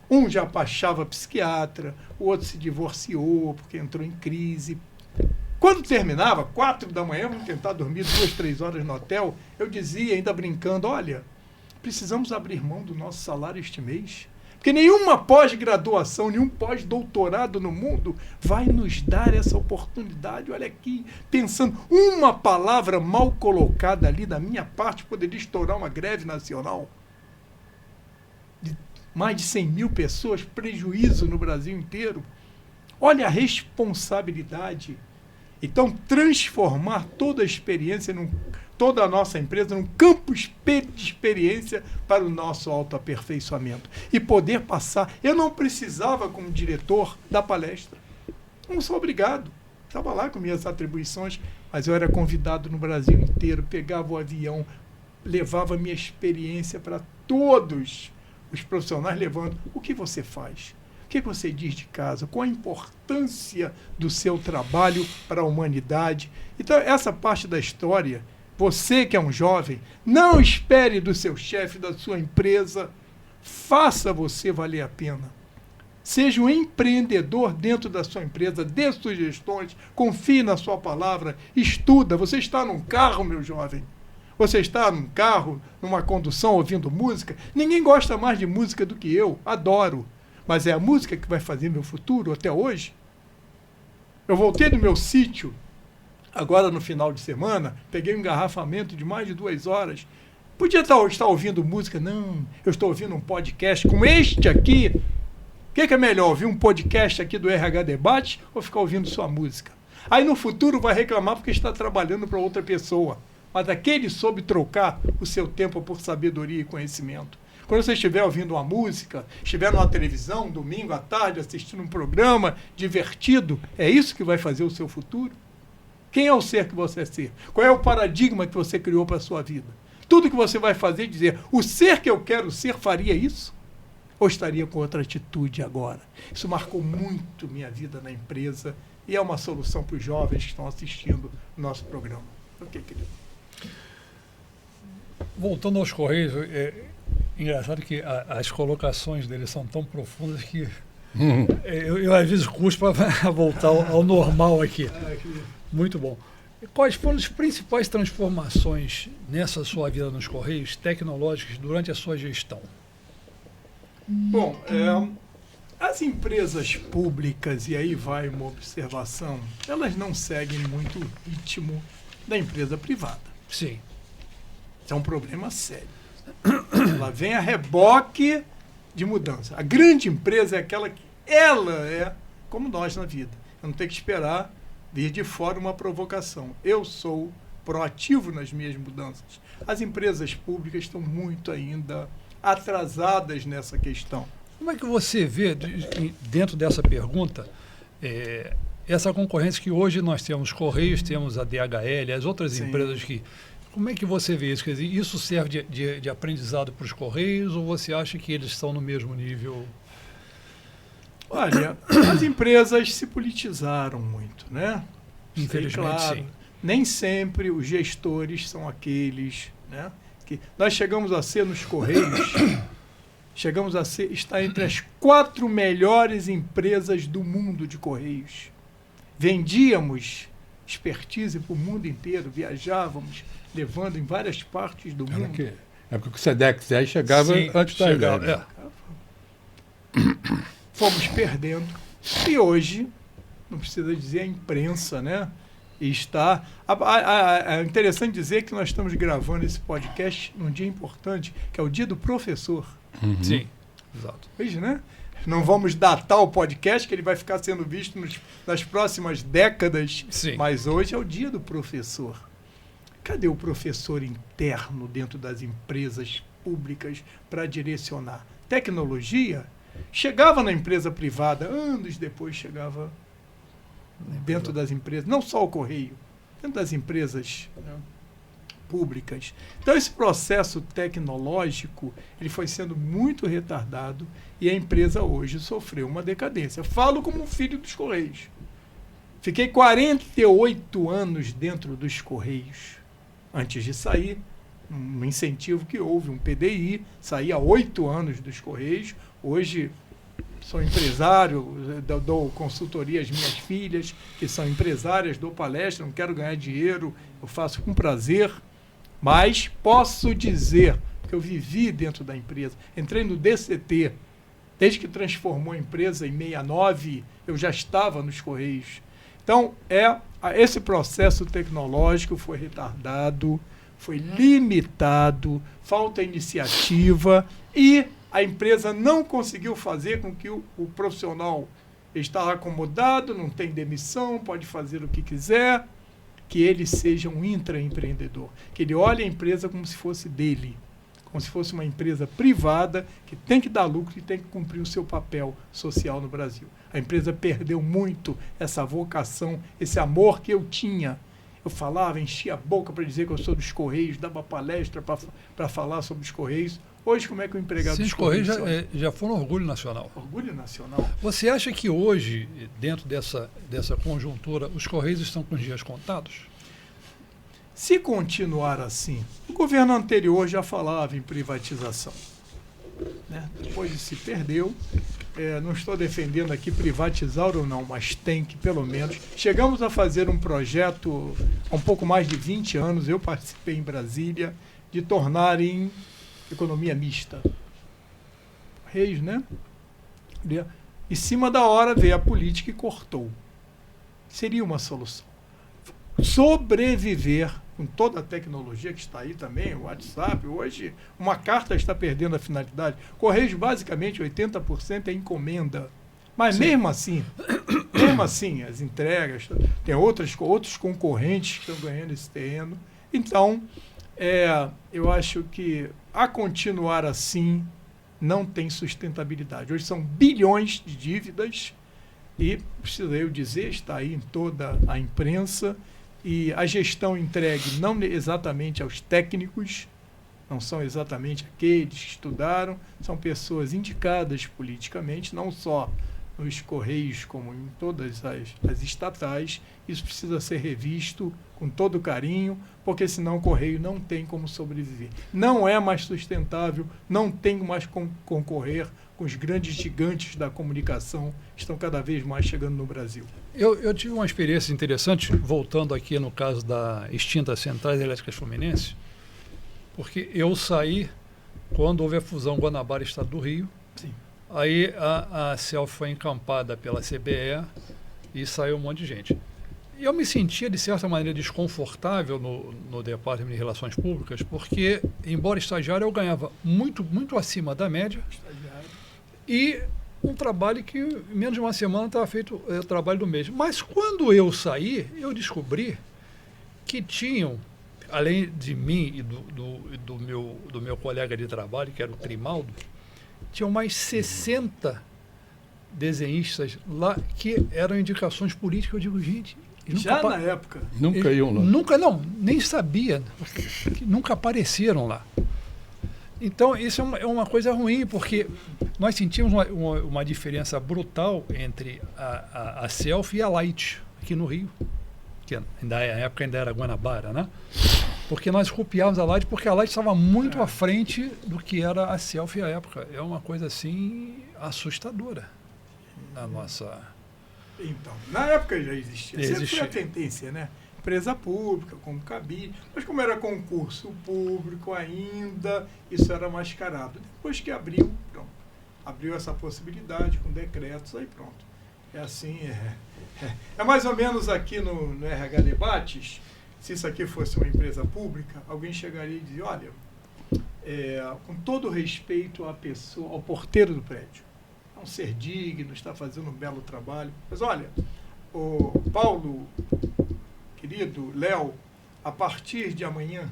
Um já achava psiquiatra, o outro se divorciou porque entrou em crise. Quando terminava, 4 da manhã, vamos tentar dormir 2, 3 horas no hotel, eu dizia, ainda brincando, olha, precisamos abrir mão do nosso salário este mês, porque nenhuma pós-graduação, nenhum pós-doutorado no mundo vai nos dar essa oportunidade. Olha aqui, pensando, uma palavra mal colocada ali da minha parte poderia estourar uma greve nacional. Mais de 100 mil pessoas, prejuízo no Brasil inteiro. Olha a responsabilidade. Então, transformar toda a experiência, toda a nossa empresa, num campo de experiência para o nosso autoaperfeiçoamento. E poder passar. Eu não precisava, como diretor, da palestra. Não sou obrigado. Estava lá com minhas atribuições, mas eu era convidado no Brasil inteiro, pegava o avião, levava minha experiência para todos os profissionais, levando o que você faz, o que você diz de casa, qual a importância do seu trabalho para a humanidade. Então, essa parte da história, você que é um jovem, não espere do seu chefe, da sua empresa, faça você valer a pena. Seja um empreendedor dentro da sua empresa, dê sugestões, confie na sua palavra, estuda. Você está num carro, meu jovem, você está num carro, numa condução, ouvindo música. Ninguém gosta mais de música do que eu, adoro. Mas é a música que vai fazer meu futuro até hoje. Eu voltei do meu sítio, agora no final de semana, peguei um engarrafamento de mais de 2 horas. Podia estar ouvindo música? Não, eu estou ouvindo um podcast como este aqui. O que é melhor, ouvir um podcast aqui do RH Debate ou ficar ouvindo sua música? Aí no futuro vai reclamar porque está trabalhando para outra pessoa. Mas aquele soube trocar o seu tempo por sabedoria e conhecimento. Quando você estiver ouvindo uma música, estiver numa televisão, domingo à tarde, assistindo um programa divertido, é isso que vai fazer o seu futuro? Quem é o ser que você é ser? Qual é o paradigma que você criou para a sua vida? Tudo que você vai fazer é dizer, o ser que eu quero ser faria isso? Ou estaria com outra atitude agora? Isso marcou muito minha vida na empresa e é uma solução para os jovens que estão assistindo o nosso programa. Ok, querido? Voltando aos Correios, é engraçado que as colocações deles são tão profundas que eu às vezes custo para voltar ao normal aqui. Muito bom. Quais foram as principais transformações nessa sua vida nos Correios tecnológicas durante a sua gestão? Bom, as empresas públicas, e aí vai uma observação, elas não seguem muito o ritmo da empresa privada. Sim. Isso é um problema sério. Ela vem a reboque de mudança. A grande empresa é aquela que ela é como nós na vida. Eu não tenho que esperar vir de fora uma provocação. Eu sou proativo nas minhas mudanças. As empresas públicas estão muito ainda atrasadas nessa questão. Como é que você vê, dentro dessa pergunta, essa concorrência que hoje nós temos Correios, temos a DHL, as outras Sim. empresas que... Como é que você vê isso? Quer dizer, isso serve de aprendizado para os Correios ou você acha que eles estão no mesmo nível? Olha, as empresas se politizaram muito, né? Infelizmente, claro, sim. Nem sempre os gestores são aqueles, né? Que nós chegamos a ser nos Correios, está entre as 4 melhores empresas do mundo de Correios. Vendíamos expertise para o mundo inteiro, viajávamos, levando em várias partes do mundo. É porque o SEDEX aí chegava Sim, antes da chegava, Fomos perdendo. E hoje, não precisa dizer a imprensa, né? E está... É interessante dizer que nós estamos gravando esse podcast num dia importante, que é o dia do professor. Uhum. Sim, exato. Hoje, né? Não vamos datar o podcast, que ele vai ficar sendo visto nas próximas décadas. Sim. Mas hoje é o dia do professor. Cadê o professor interno dentro das empresas públicas para direcionar? Tecnologia chegava na empresa privada, anos depois chegava dentro das empresas, não só o Correio, dentro das empresas, né, públicas. Então esse processo tecnológico ele foi sendo muito retardado e a empresa hoje sofreu uma decadência. Falo como um filho dos Correios. Fiquei 48 anos dentro dos Correios. Antes de sair, um incentivo que houve, um PDI, saí há 8 anos dos Correios. Hoje sou empresário, dou consultoria às minhas filhas, que são empresárias, dou palestra, não quero ganhar dinheiro, eu faço com prazer, mas posso dizer que eu vivi dentro da empresa. Entrei no DCT, desde que transformou a empresa em 69, eu já estava nos Correios. Então, esse processo tecnológico foi retardado, foi limitado, falta iniciativa e a empresa não conseguiu fazer com que o profissional está acomodado, não tem demissão, pode fazer o que quiser, que ele seja um intraempreendedor, que ele olhe a empresa como se fosse dele, como se fosse uma empresa privada que tem que dar lucro e tem que cumprir o seu papel social no Brasil. A empresa perdeu muito essa vocação, esse amor que eu tinha. Eu falava, enchia a boca para dizer que eu sou dos Correios, dava palestra para falar sobre os Correios. Hoje, como é que o empregado dos Correios já foram orgulho nacional. Orgulho nacional. Você acha que hoje, dentro dessa conjuntura, os Correios estão com os dias contados? Se continuar assim, o governo anterior já falava em privatização, né? Depois se perdeu. Não estou defendendo aqui privatizar ou não, mas tem que, pelo menos... Chegamos a fazer um projeto há um pouco mais de 20 anos, eu participei em Brasília, de tornar em economia mista. Reis, né? Em cima da hora veio a política e cortou. Seria uma solução. Sobreviver com toda a tecnologia que está aí também, o WhatsApp, hoje uma carta está perdendo a finalidade. Correios, basicamente, 80% é encomenda. Mas Sim. mesmo assim, as entregas, tem outros concorrentes que estão ganhando esse terreno. Então, eu acho que a continuar assim não tem sustentabilidade. Hoje são bilhões de dívidas e, preciso eu dizer, está aí em toda a imprensa, e a gestão entregue não exatamente aos técnicos, não são exatamente aqueles que estudaram, são pessoas indicadas politicamente, não só nos Correios, como em todas as estatais. Isso precisa ser revisto com todo carinho, porque senão o Correio não tem como sobreviver. Não é mais sustentável, não tem mais como concorrer com os grandes gigantes da comunicação que estão cada vez mais chegando no Brasil. Eu tive uma experiência interessante, voltando aqui no caso da extinta Centrais Elétricas Fluminense, porque eu saí quando houve a fusão Guanabara-Estado do Rio. Sim. Aí a CELF foi encampada pela CBE e saiu um monte de gente. E eu me sentia, de certa maneira, desconfortável no Departamento de Relações Públicas, porque, embora estagiário, eu ganhava muito, muito acima da média. Estagiário. E um trabalho que, em menos de uma semana, estava feito o trabalho do mês. Mas quando eu saí, eu descobri que tinham, além de mim e do meu colega de trabalho, que era o Trimaldo, tinham mais 60 desenhistas lá que eram indicações políticas. Eu digo, gente... Já na época. Nunca iam lá. Nunca, não, nem sabia. Que nunca apareceram lá. Então, isso é uma coisa ruim, porque nós sentimos uma diferença brutal entre a CELF e a Light, aqui no Rio, que na época ainda era Guanabara, né? Porque nós copiávamos a Light, porque a Light estava muito à frente do que era a CELF à época. É uma coisa, assim, assustadora na nossa... Então, na época já existia. Sempre foi a tendência, né? Empresa pública, como cabia. Mas como era concurso público ainda, isso era mascarado. Depois que abriu, pronto. Abriu essa possibilidade com decretos, aí pronto. É assim, é mais ou menos aqui no RH Debates, se isso aqui fosse uma empresa pública, alguém chegaria e dizia, olha, com todo respeito à pessoa, ao porteiro do prédio, é um ser digno, está fazendo um belo trabalho. Mas olha, o Paulo, querido Léo, a partir de amanhã,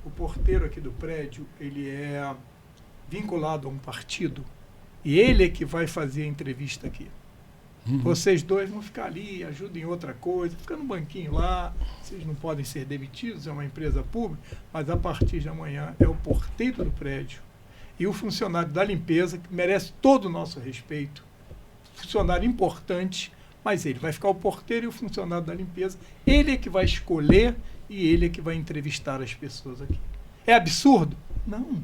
o porteiro aqui do prédio, ele é vinculado a um partido e ele é que vai fazer a entrevista aqui. Vocês dois vão ficar ali, ajudem em outra coisa, fica no banquinho lá, vocês não podem ser demitidos, é uma empresa pública, mas a partir de amanhã é o porteiro do prédio e o funcionário da limpeza, que merece todo o nosso respeito, funcionário importante, mas ele vai ficar o porteiro e o funcionário da limpeza, ele é que vai escolher e ele é que vai entrevistar as pessoas aqui. É absurdo? Não.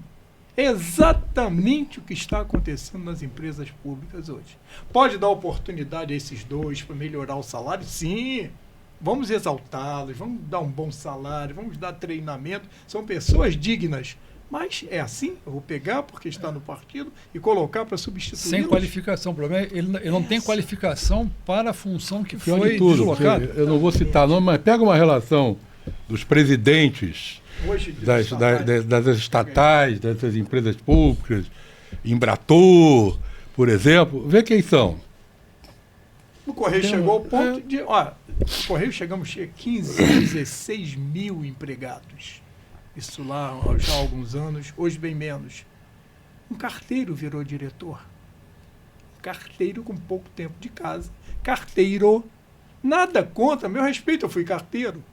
É exatamente o que está acontecendo nas empresas públicas hoje. Pode dar oportunidade a esses dois para melhorar o salário? Sim. Vamos exaltá-los, vamos dar um bom salário, vamos dar treinamento. São pessoas dignas. Mas é assim, eu vou pegar porque está no partido e colocar para substituir. Sem qualificação, o problema é ele não tem qualificação para a função que Pior foi de tudo, deslocada. Eu não vou citar nome, mas pega uma relação dos presidentes Hoje, das estatais, dessas empresas públicas, Embratur, por exemplo, vê quem são. O Correio chegou ao ponto de... Olha, o Correio chegamos a 15, 16 mil empregados. Isso lá já há alguns anos, hoje bem menos. Um carteiro virou diretor. Um carteiro com pouco tempo de casa. Carteiro. Nada contra, meu respeito, eu fui carteiro.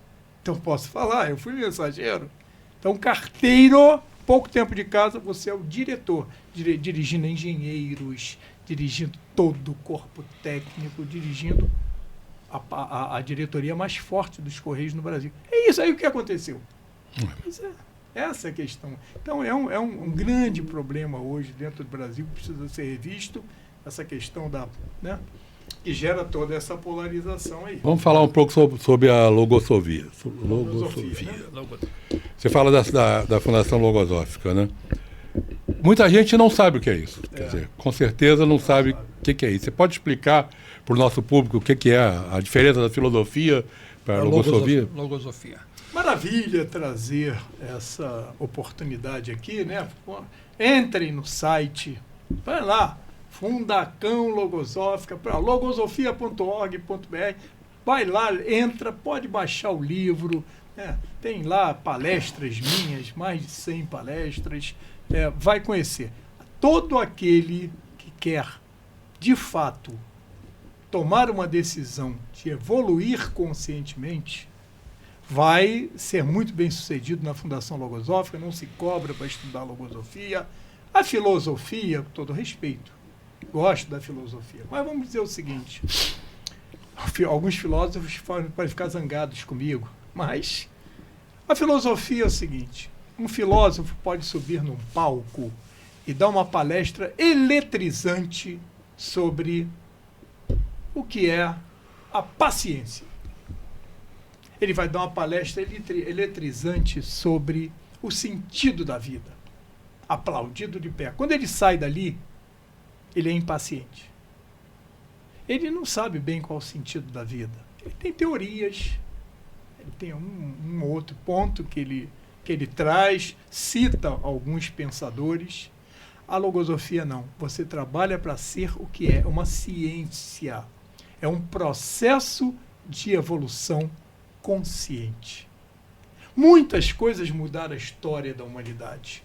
Então posso falar, eu fui mensageiro. Então carteiro, pouco tempo de casa, você é o diretor. Dirigindo engenheiros, dirigindo todo o corpo técnico, dirigindo a diretoria mais forte dos Correios no Brasil. É isso aí o que aconteceu. Pois é, essa é a questão. Então é um grande problema hoje dentro do Brasil que precisa ser revisto, essa questão né, que gera toda essa polarização aí. Vamos falar um pouco sobre a logosofia. Né? Você fala da Fundação Logosófica, né? Muita gente não sabe o que é isso. Quer dizer, com certeza não sabe o que é isso. Você pode explicar para o nosso público o que é a diferença da filosofia para a logosofia? Logosofia. Maravilha trazer essa oportunidade aqui, né? Entrem no site, vai lá, Fundacão Logosófica, para logosofia.org.br, vai lá, entra, pode baixar o livro, né? Tem lá palestras minhas, mais de 100 palestras, vai conhecer. Todo aquele que quer, de fato, tomar uma decisão de evoluir conscientemente, vai ser muito bem sucedido na Fundação Logosófica, não se cobra para estudar logosofia. A filosofia, com todo respeito, gosto da filosofia, mas vamos dizer o seguinte, alguns filósofos podem ficar zangados comigo, mas a filosofia é o seguinte, um filósofo pode subir num palco e dar uma palestra eletrizante sobre o que é a paciência. Ele vai dar uma palestra eletrizante sobre o sentido da vida, aplaudido de pé. Quando ele sai dali, ele é impaciente. Ele não sabe bem qual é o sentido da vida. Ele tem teorias, ele tem um outro ponto que ele traz, cita alguns pensadores. A logosofia não. Você trabalha para ser o que é uma ciência. É um processo de evolução consciente. Muitas coisas mudaram a história da humanidade.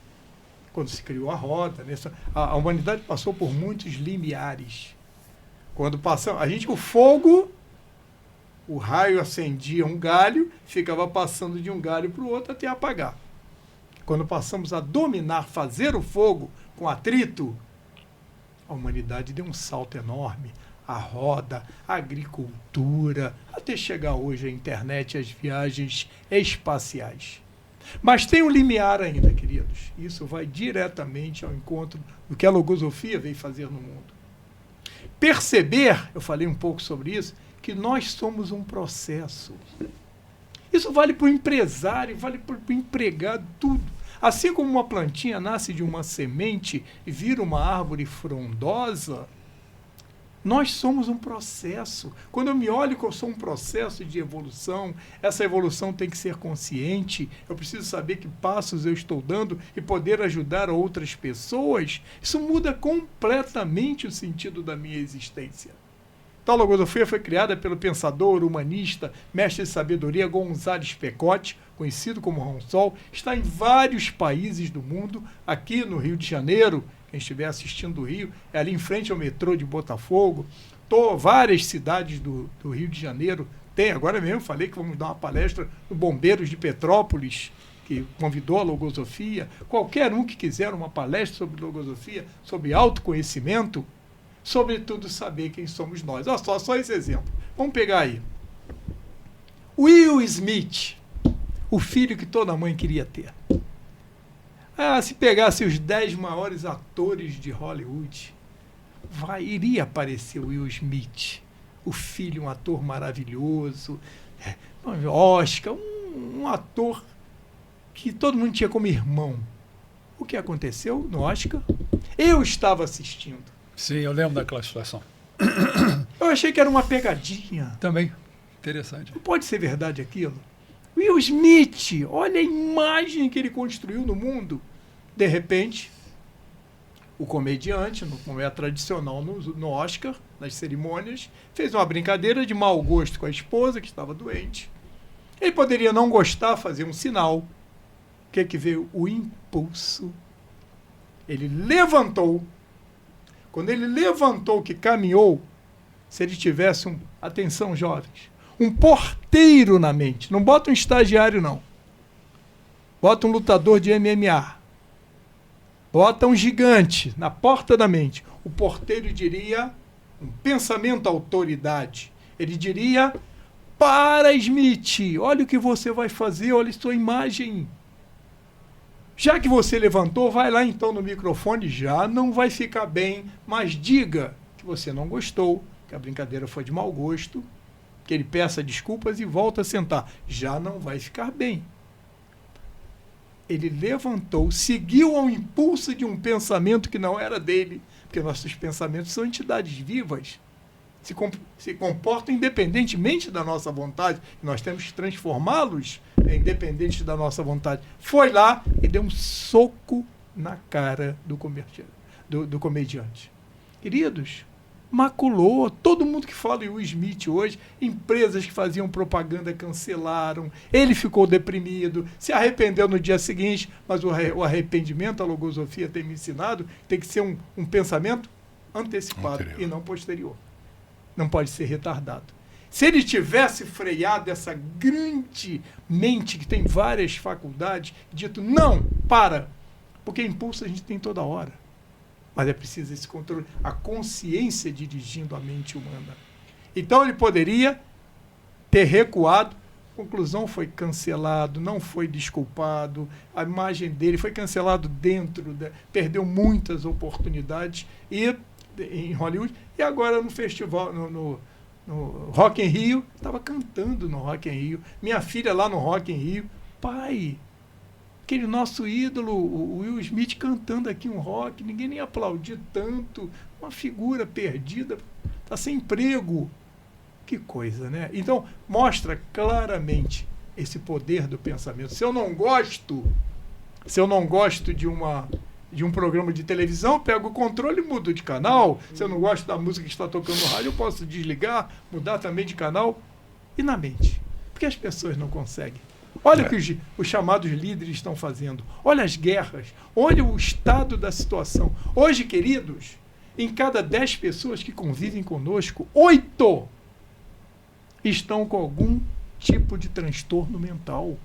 Quando se criou a roda, a humanidade passou por muitos limiares. Quando passamos, o fogo, o raio acendia um galho, ficava passando de um galho para o outro até apagar. Quando passamos a dominar, fazer o fogo com atrito, a humanidade deu um salto enorme. A roda, a agricultura, até chegar hoje a internet e as viagens espaciais. Mas tem um limiar ainda, queridos. Isso vai diretamente ao encontro do que a logosofia veio fazer no mundo. Perceber, eu falei um pouco sobre isso, que nós somos um processo. Isso vale para o empresário, vale para o empregado, tudo. Assim como uma plantinha nasce de uma semente e vira uma árvore frondosa, nós somos um processo. Quando eu me olho que eu sou um processo de evolução, essa evolução tem que ser consciente, eu preciso saber que passos eu estou dando e poder ajudar outras pessoas. Isso muda completamente o sentido da minha existência. Tal logosofia foi criada pelo pensador, humanista, mestre de sabedoria Gonzales Pecote, conhecido como Ronsol, está em vários países do mundo, aqui no Rio de Janeiro. Quem estiver assistindo do Rio, é ali em frente ao metrô de Botafogo. Várias cidades do Rio de Janeiro tem. Agora mesmo falei que vamos dar uma palestra no Bombeiros de Petrópolis, que convidou a logosofia. Qualquer um que quiser uma palestra sobre logosofia, sobre autoconhecimento, sobretudo saber quem somos nós. Olha só esse exemplo. Vamos pegar aí. Will Smith, o filho que toda mãe queria ter. Se pegasse os 10 maiores atores de Hollywood, iria aparecer Will Smith, o filho, um ator maravilhoso, Oscar, um ator que todo mundo tinha como irmão. O que aconteceu no Oscar? Eu estava assistindo. Sim, eu lembro daquela situação. Eu achei que era uma pegadinha. Também, interessante. Não pode ser verdade aquilo. Will Smith, olha a imagem que ele construiu no mundo. De repente, o comediante, como é tradicional no Oscar, nas cerimônias, fez uma brincadeira de mau gosto com a esposa, que estava doente. Ele poderia não gostar, fazer um sinal. O que veio? O impulso. Ele levantou. Quando ele levantou, que caminhou, se ele tivesse atenção, jovens, um porteiro na mente. Não bota um estagiário, não. Bota um lutador de MMA. Bota um gigante na porta da mente. O porteiro diria, um pensamento autoridade. Ele diria, para, Smith, olha o que você vai fazer, olha a sua imagem. Já que você levantou, vai lá então no microfone, já não vai ficar bem, mas diga que você não gostou, que a brincadeira foi de mau gosto, que ele peça desculpas e volta a sentar. Já não vai ficar bem. Ele levantou, seguiu ao impulso de um pensamento que não era dele, porque nossos pensamentos são entidades vivas, se comportam independentemente da nossa vontade, e nós temos que transformá-los independentes da nossa vontade. Foi lá e deu um soco na cara do comediante. Queridos, maculou. Todo mundo que fala em Will Smith hoje, empresas que faziam propaganda cancelaram, ele ficou deprimido, se arrependeu no dia seguinte, mas o arrependimento, a logosofia tem me ensinado, tem que ser um pensamento antecipado e não posterior. Não pode ser retardado. Se ele tivesse freado essa grande mente que tem várias faculdades, dito, não, para, porque impulso a gente tem toda hora. Mas é preciso esse controle, a consciência dirigindo a mente humana. Então ele poderia ter recuado, conclusão, foi cancelado, não foi desculpado, a imagem dele foi cancelado perdeu muitas oportunidades em Hollywood, e agora no festival, no Rock in Rio, estava cantando no Rock in Rio, minha filha lá no Rock in Rio, pai, aquele nosso ídolo, o Will Smith cantando aqui um rock, ninguém nem aplaudiu tanto, uma figura perdida, está sem emprego. Que coisa, né? Então, mostra claramente esse poder do pensamento. Se eu não gosto de um programa de televisão, eu pego o controle e mudo de canal. Se eu não gosto da música que está tocando no rádio, eu posso desligar, mudar também de canal. E na mente? Porque as pessoas não conseguem. Olha o que os chamados líderes estão fazendo. Olha as guerras. Olha o estado da situação. Hoje, queridos, em cada 10 pessoas que convivem conosco, 8 estão com algum tipo de transtorno mental.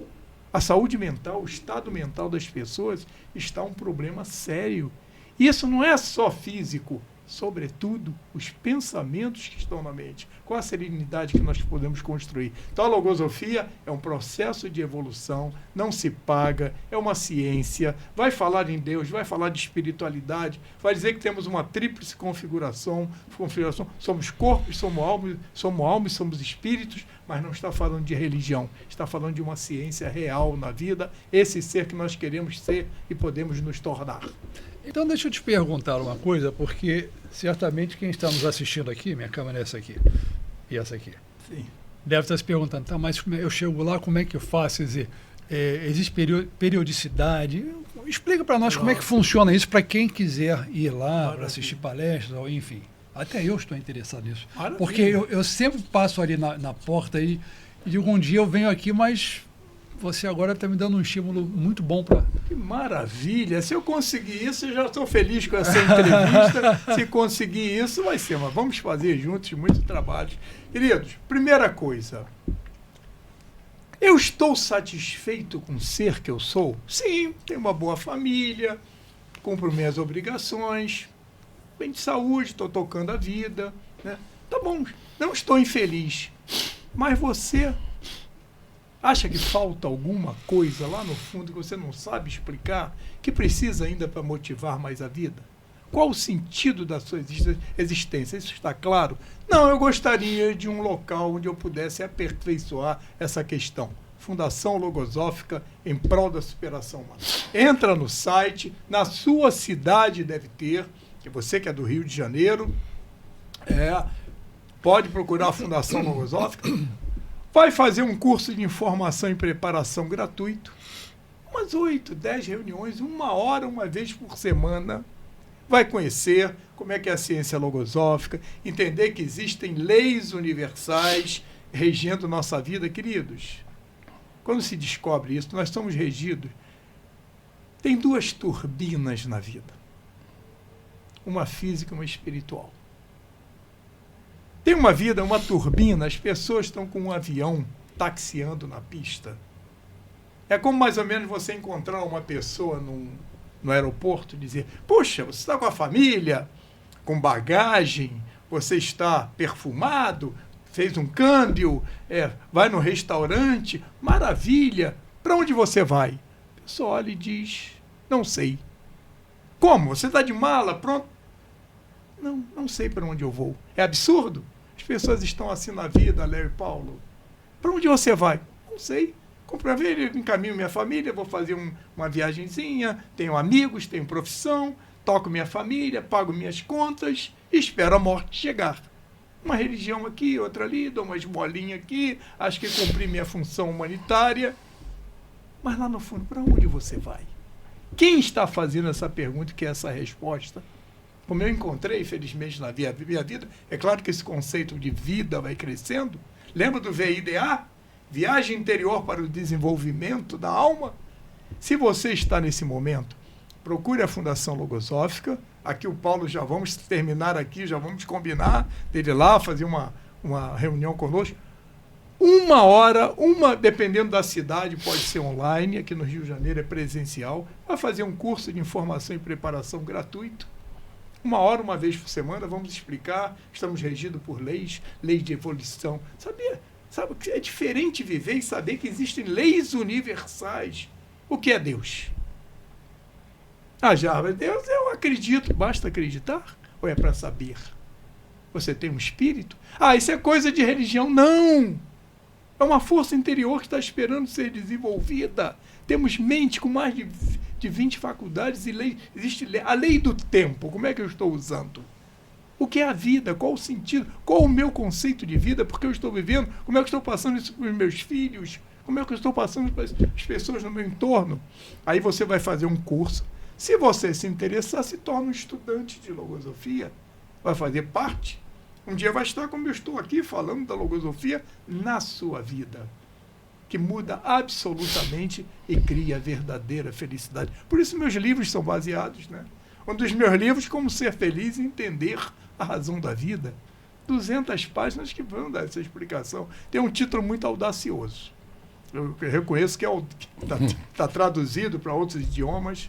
A saúde mental, o estado mental das pessoas está um problema sério. E isso não é só físico, sobretudo os pensamentos que estão na mente, com a serenidade que nós podemos construir. Então a logosofia é um processo de evolução, não se paga, é uma ciência, vai falar em Deus, vai falar de espiritualidade, vai dizer que temos uma tríplice configuração, somos corpos, somos alma e somos espíritos, mas não está falando de religião, está falando de uma ciência real na vida, esse ser que nós queremos ser e podemos nos tornar. Então deixa eu te perguntar uma coisa, porque certamente quem está nos assistindo aqui, minha câmera é essa aqui, e essa aqui, sim, deve estar se perguntando, tá, mas eu chego lá, como é que eu faço? Quer dizer, existe periodicidade? Explica para nós como é que funciona isso para quem quiser ir lá para assistir palestras, ou enfim. Até eu estou interessado nisso. Maravilha. Porque eu sempre passo ali na porta e digo, um dia eu venho aqui, mas você agora está me dando um estímulo muito bom para... Que maravilha! Se eu conseguir isso, eu já estou feliz com essa entrevista. Se conseguir isso, vai ser. Mas vamos fazer juntos muito trabalho. Queridos, primeira coisa. Eu estou satisfeito com o ser que eu sou? Sim, tenho uma boa família, cumpro minhas obrigações, bem de saúde, estou tocando a vida, né? Tá bom, não estou infeliz. Mas você acha que falta alguma coisa lá no fundo que você não sabe explicar, que precisa ainda para motivar mais a vida? Qual o sentido da sua existência? Isso está claro? Não, eu gostaria de um local onde eu pudesse aperfeiçoar essa questão. Fundação Logosófica em prol da superação humana. Entra no site, na sua cidade deve ter, que você que é do Rio de Janeiro, pode procurar a Fundação Logosófica, vai fazer um curso de informação e preparação gratuito, umas 8, 10 reuniões, 1 hora, uma vez por semana, vai conhecer como é que é a ciência logosófica, entender que existem leis universais regendo nossa vida, queridos. Quando se descobre isso, nós somos regidos. Tem 2 turbinas na vida. Uma física e uma espiritual. Tem uma vida, uma turbina, as pessoas estão com um avião taxiando na pista. É como mais ou menos você encontrar uma pessoa no aeroporto e dizer, poxa, você está com a família, com bagagem, você está perfumado, fez um câmbio, vai no restaurante, maravilha, para onde você vai? A pessoa olha e diz, não sei. Como? Você está de mala, pronto? Não sei para onde eu vou. É absurdo? As pessoas estão assim na vida, Léo e Paulo. Para onde você vai? Não sei. Encaminho minha família, vou fazer uma viagenzinha, tenho amigos, tenho profissão, toco minha família, pago minhas contas e espero a morte chegar. Uma religião aqui, outra ali, dou uma esmolinha aqui, acho que cumpri minha função humanitária. Mas lá no fundo, para onde você vai? Quem está fazendo essa pergunta que é essa resposta? Como eu encontrei, felizmente, na minha vida, é claro que esse conceito de vida vai crescendo. Lembra do VIDA? Viagem interior para o desenvolvimento da alma? Se você está nesse momento, procure a Fundação Logosófica. Aqui o Paulo, já vamos terminar aqui, já vamos combinar dele lá, fazer uma reunião conosco, dependendo da cidade, pode ser online, aqui no Rio de Janeiro é presencial, vai fazer um curso de informação e preparação gratuito. 1 hora, uma vez por semana, vamos explicar, estamos regidos por leis de evolução. Sabe que é diferente viver e saber que existem leis universais. O que é Deus? Deus eu acredito, basta acreditar? Ou é para saber? Você tem um espírito? Isso é coisa de religião. Não! É uma força interior que está esperando ser desenvolvida. Temos mente com mais de 20 faculdades e existe a lei do tempo. Como é que eu estou usando? O que é a vida? Qual o sentido? Qual o meu conceito de vida? Por que eu estou vivendo? Como é que eu estou passando isso para os meus filhos? Como é que eu estou passando para as pessoas no meu entorno? Aí você vai fazer um curso. Se você se interessar, se torna um estudante de logosofia. Vai fazer parte. Um dia vai estar como eu estou aqui, falando da logosofia na sua vida, que muda absolutamente e cria verdadeira felicidade. Por isso meus livros são baseados, né? Um dos meus livros, Como Ser Feliz e Entender a Razão da Vida. 200 páginas que vão dar essa explicação. Tem um título muito audacioso. Eu reconheço que está traduzido para outros idiomas.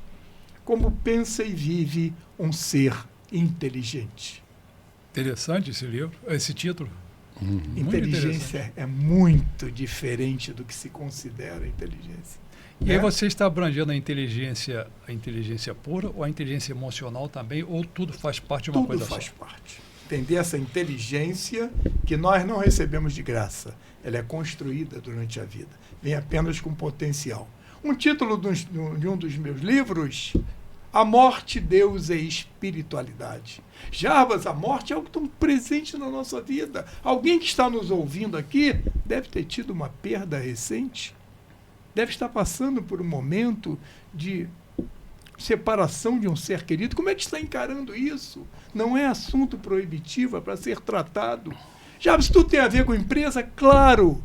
Como pensa e vive um ser inteligente. Interessante esse título. Inteligência é muito diferente do que se considera inteligência. E aí você está abrangendo a inteligência pura ou a inteligência emocional também, ou tudo faz parte de uma coisa só? Tudo faz parte. Entender essa inteligência que nós não recebemos de graça. Ela é construída durante a vida. Vem apenas com potencial. Um título de um dos meus livros, A Morte, Deus e Espiritualidade. Jarbas, a morte é algo tão presente na nossa vida. Alguém que está nos ouvindo aqui deve ter tido uma perda recente. Deve estar passando por um momento de separação de um ser querido. Como é que está encarando isso? Não é assunto proibitivo, é para ser tratado. Jarbas, tudo tem a ver com empresa? Claro!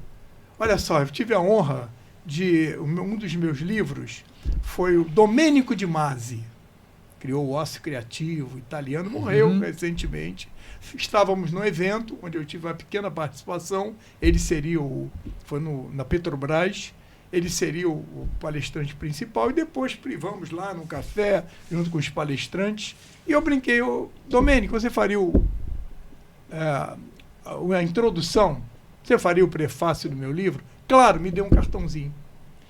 Olha só, eu tive a honra de... Um dos meus livros foi o Domenico de Masi. Criou o Ócio Criativo italiano, morreu recentemente. Estávamos num evento onde eu tive uma pequena participação. Ele seria na Petrobras, ele seria o palestrante principal e depois privamos lá num café junto com os palestrantes. E eu brinquei, Domênico, você faria a introdução? Você faria o prefácio do meu livro? Claro, me deu um cartãozinho.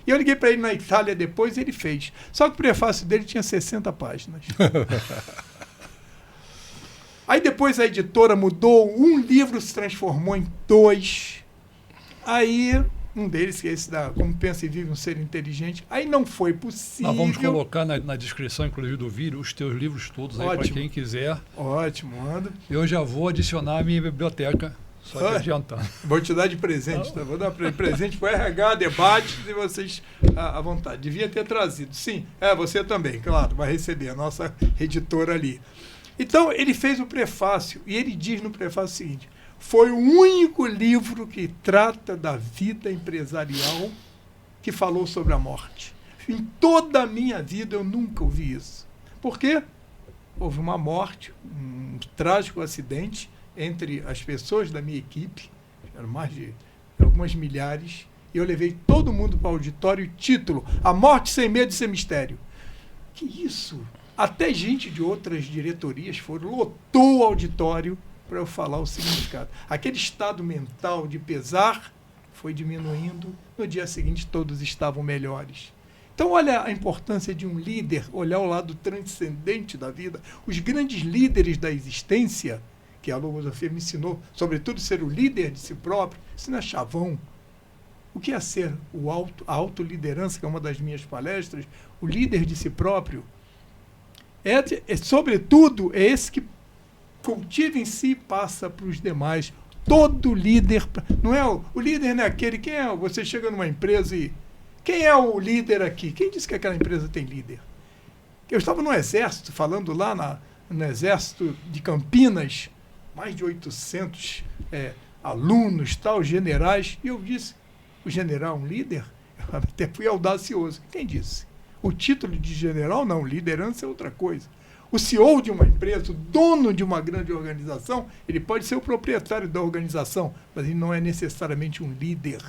E eu liguei para ele na Itália depois e ele fez. Só que o prefácio dele tinha 60 páginas. Aí depois a editora mudou, um livro se transformou em 2. Aí, um deles, que é esse da Como Pensa e Vive um Ser Inteligente, aí não foi possível. Nós vamos colocar na descrição, inclusive do vídeo, os teus livros todos aí para quem quiser. Ótimo, anda. Eu já vou adicionar a minha biblioteca. Só que adiantando. Vou te dar de presente, tá? Vou dar presente para o RH, debate, e vocês à vontade. Devia ter trazido. Sim, você também, claro, vai receber a nossa editora ali. Então, ele fez o prefácio, e ele diz no prefácio o seguinte: foi o único livro que trata da vida empresarial que falou sobre a morte. Em toda a minha vida eu nunca ouvi isso. Por quê? Houve uma morte, um trágico acidente entre as pessoas da minha equipe, eram mais de algumas milhares, e eu levei todo mundo para o auditório, título, A Morte Sem Medo e Sem Mistério. Que isso? Até gente de outras diretorias lotou o auditório para eu falar o significado. Aquele estado mental de pesar foi diminuindo, no dia seguinte todos estavam melhores. Então olha a importância de um líder, olhar o lado transcendente da vida. Os grandes líderes da existência, que a logosofia me ensinou, sobretudo ser o líder de si próprio, isso não é chavão. O que é ser a autoliderança, que é uma das minhas palestras, o líder de si próprio, sobretudo, é esse que cultiva em si e passa para os demais. Todo líder, não é o líder não é aquele, quem é? Você chega numa empresa e quem é o líder aqui? Quem disse que aquela empresa tem líder? Eu estava no exército, falando lá no exército de Campinas, mais de 800 alunos, generais, e eu disse, o general é um líder? Eu até fui audacioso. Quem disse? O título de general não, liderança é outra coisa. O CEO de uma empresa, o dono de uma grande organização, ele pode ser o proprietário da organização, mas ele não é necessariamente um líder.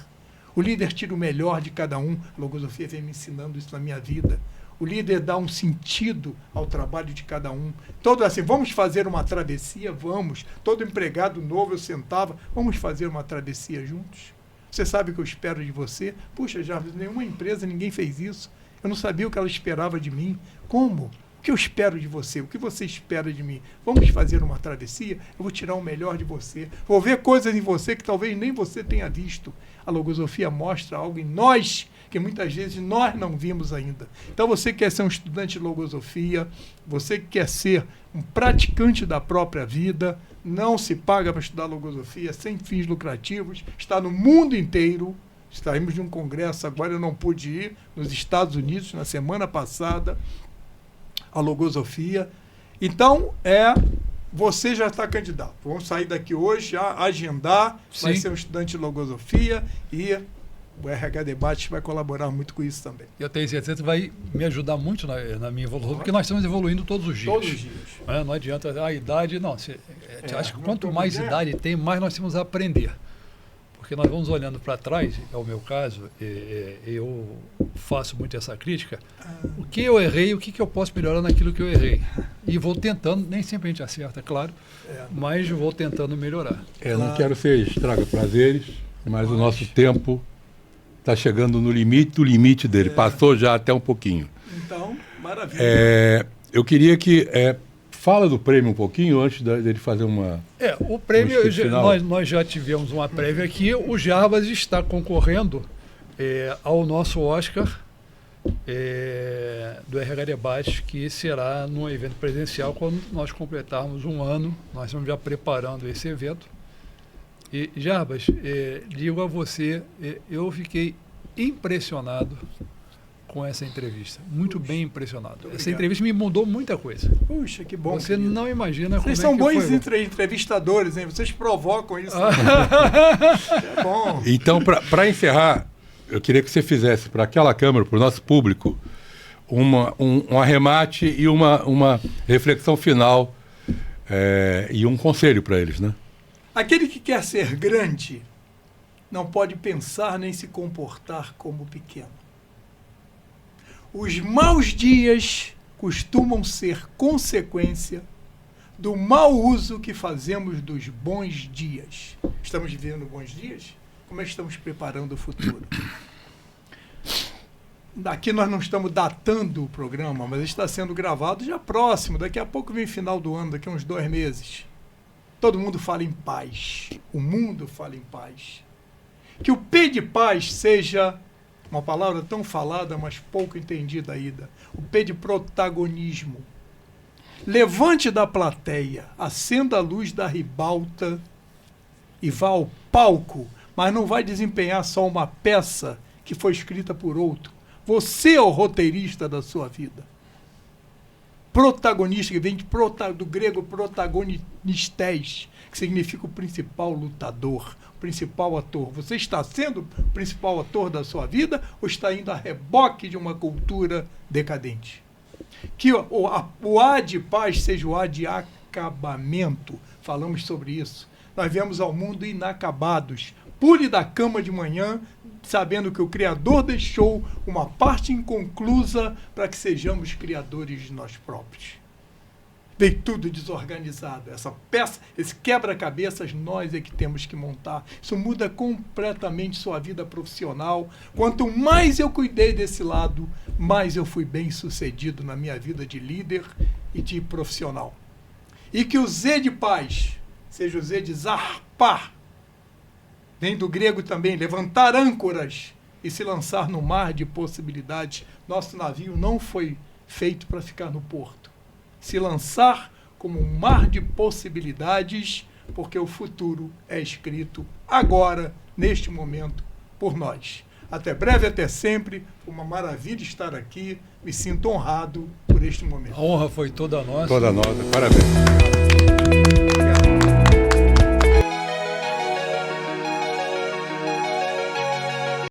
O líder tira o melhor de cada um. A logosofia vem me ensinando isso na minha vida. O líder dá um sentido ao trabalho de cada um. Todo assim, vamos fazer uma travessia? Vamos. Todo empregado novo eu sentava, vamos fazer uma travessia juntos? Você sabe o que eu espero de você? Puxa, Jarvis, nenhuma empresa, ninguém fez isso. Eu não sabia o que ela esperava de mim. Como? O que eu espero de você? O que você espera de mim? Vamos fazer uma travessia? Eu vou tirar o melhor de você. Vou ver coisas em você que talvez nem você tenha visto. A logosofia mostra algo em nós que muitas vezes nós não vimos ainda. Então você quer ser um estudante de logosofia, você quer ser um praticante da própria vida, não se paga para estudar logosofia sem fins lucrativos, está no mundo inteiro. Saímos de um congresso, agora eu não pude ir, nos Estados Unidos, na semana passada, a logosofia. Então, você já está candidato. Vamos sair daqui hoje, já agendar, Sim. vai ser um estudante de logosofia e o RH Debate vai colaborar muito com isso também. Eu tenho certeza que vai me ajudar muito na minha evolução, porque nós estamos evoluindo todos os dias. Todos os dias. Não adianta a idade, não. Você acha que não quanto todo mais dia. idade tem, mais nós temos a aprender. Porque nós vamos olhando para trás, é o meu caso, eu faço muito essa crítica. O que eu errei, o que eu posso melhorar naquilo que eu errei. E vou tentando, nem sempre a gente acerta, claro, mas vou tentando melhorar. Eu não quero ser estraga-prazeres, mas o nosso tempo está chegando no limite do limite dele. Passou já até um pouquinho. Então, maravilha. Eu queria que... fala do prêmio um pouquinho antes dele fazer uma... O prêmio, final. nós já tivemos uma prévia aqui. O Jarbas está concorrendo ao nosso Oscar do RH Debate, que será num evento presencial quando nós completarmos um ano. Nós estamos já preparando esse evento. E, Jarbas, digo a você, eu fiquei impressionado com essa entrevista. Muito bem impressionado. Essa entrevista me mudou muita coisa. Puxa, que bom. Você não imagina como Vocês são bons foi. entrevistadores, hein? Vocês provocam isso. É bom. Então, para encerrar, eu queria que você fizesse para aquela câmera, para o nosso público, um arremate e uma reflexão final e um conselho para eles, né? Aquele que quer ser grande não pode pensar nem se comportar como pequeno. Os maus dias costumam ser consequência do mau uso que fazemos dos bons dias. Estamos vivendo bons dias? Como é que estamos preparando o futuro? Aqui nós não estamos datando o programa, mas está sendo gravado já próximo. Daqui a pouco vem final do ano, daqui a uns 2 meses. Todo mundo fala em paz. O mundo fala em paz. Que o P de paz seja uma palavra tão falada, mas pouco entendida ainda. O P de protagonismo. Levante da plateia, acenda a luz da ribalta e vá ao palco, mas não vai desempenhar só uma peça que foi escrita por outro. Você é o roteirista da sua vida. Protagonista, que vem do grego protagonistes, que significa o principal lutador, o principal ator. Você está sendo o principal ator da sua vida ou está indo a reboque de uma cultura decadente? Que o A de paz seja o A de acabamento. Falamos sobre isso. Nós viemos ao mundo inacabados. Pule da cama de manhã sabendo que o Criador deixou uma parte inconclusa para que sejamos criadores de nós próprios. Veio tudo desorganizado. Essa peça, esse quebra-cabeças, nós é que temos que montar. Isso muda completamente sua vida profissional. Quanto mais eu cuidei desse lado, mais eu fui bem sucedido na minha vida de líder e de profissional. E que o Z de paz seja o Z de zarpar. Vem do grego também, levantar âncoras e se lançar no mar de possibilidades. Nosso navio não foi feito para ficar no porto. Se lançar como um mar de possibilidades, porque o futuro é escrito agora, neste momento, por nós. Até breve, até sempre. Foi uma maravilha estar aqui. Me sinto honrado por este momento. A honra foi toda nossa. Toda nossa. Parabéns.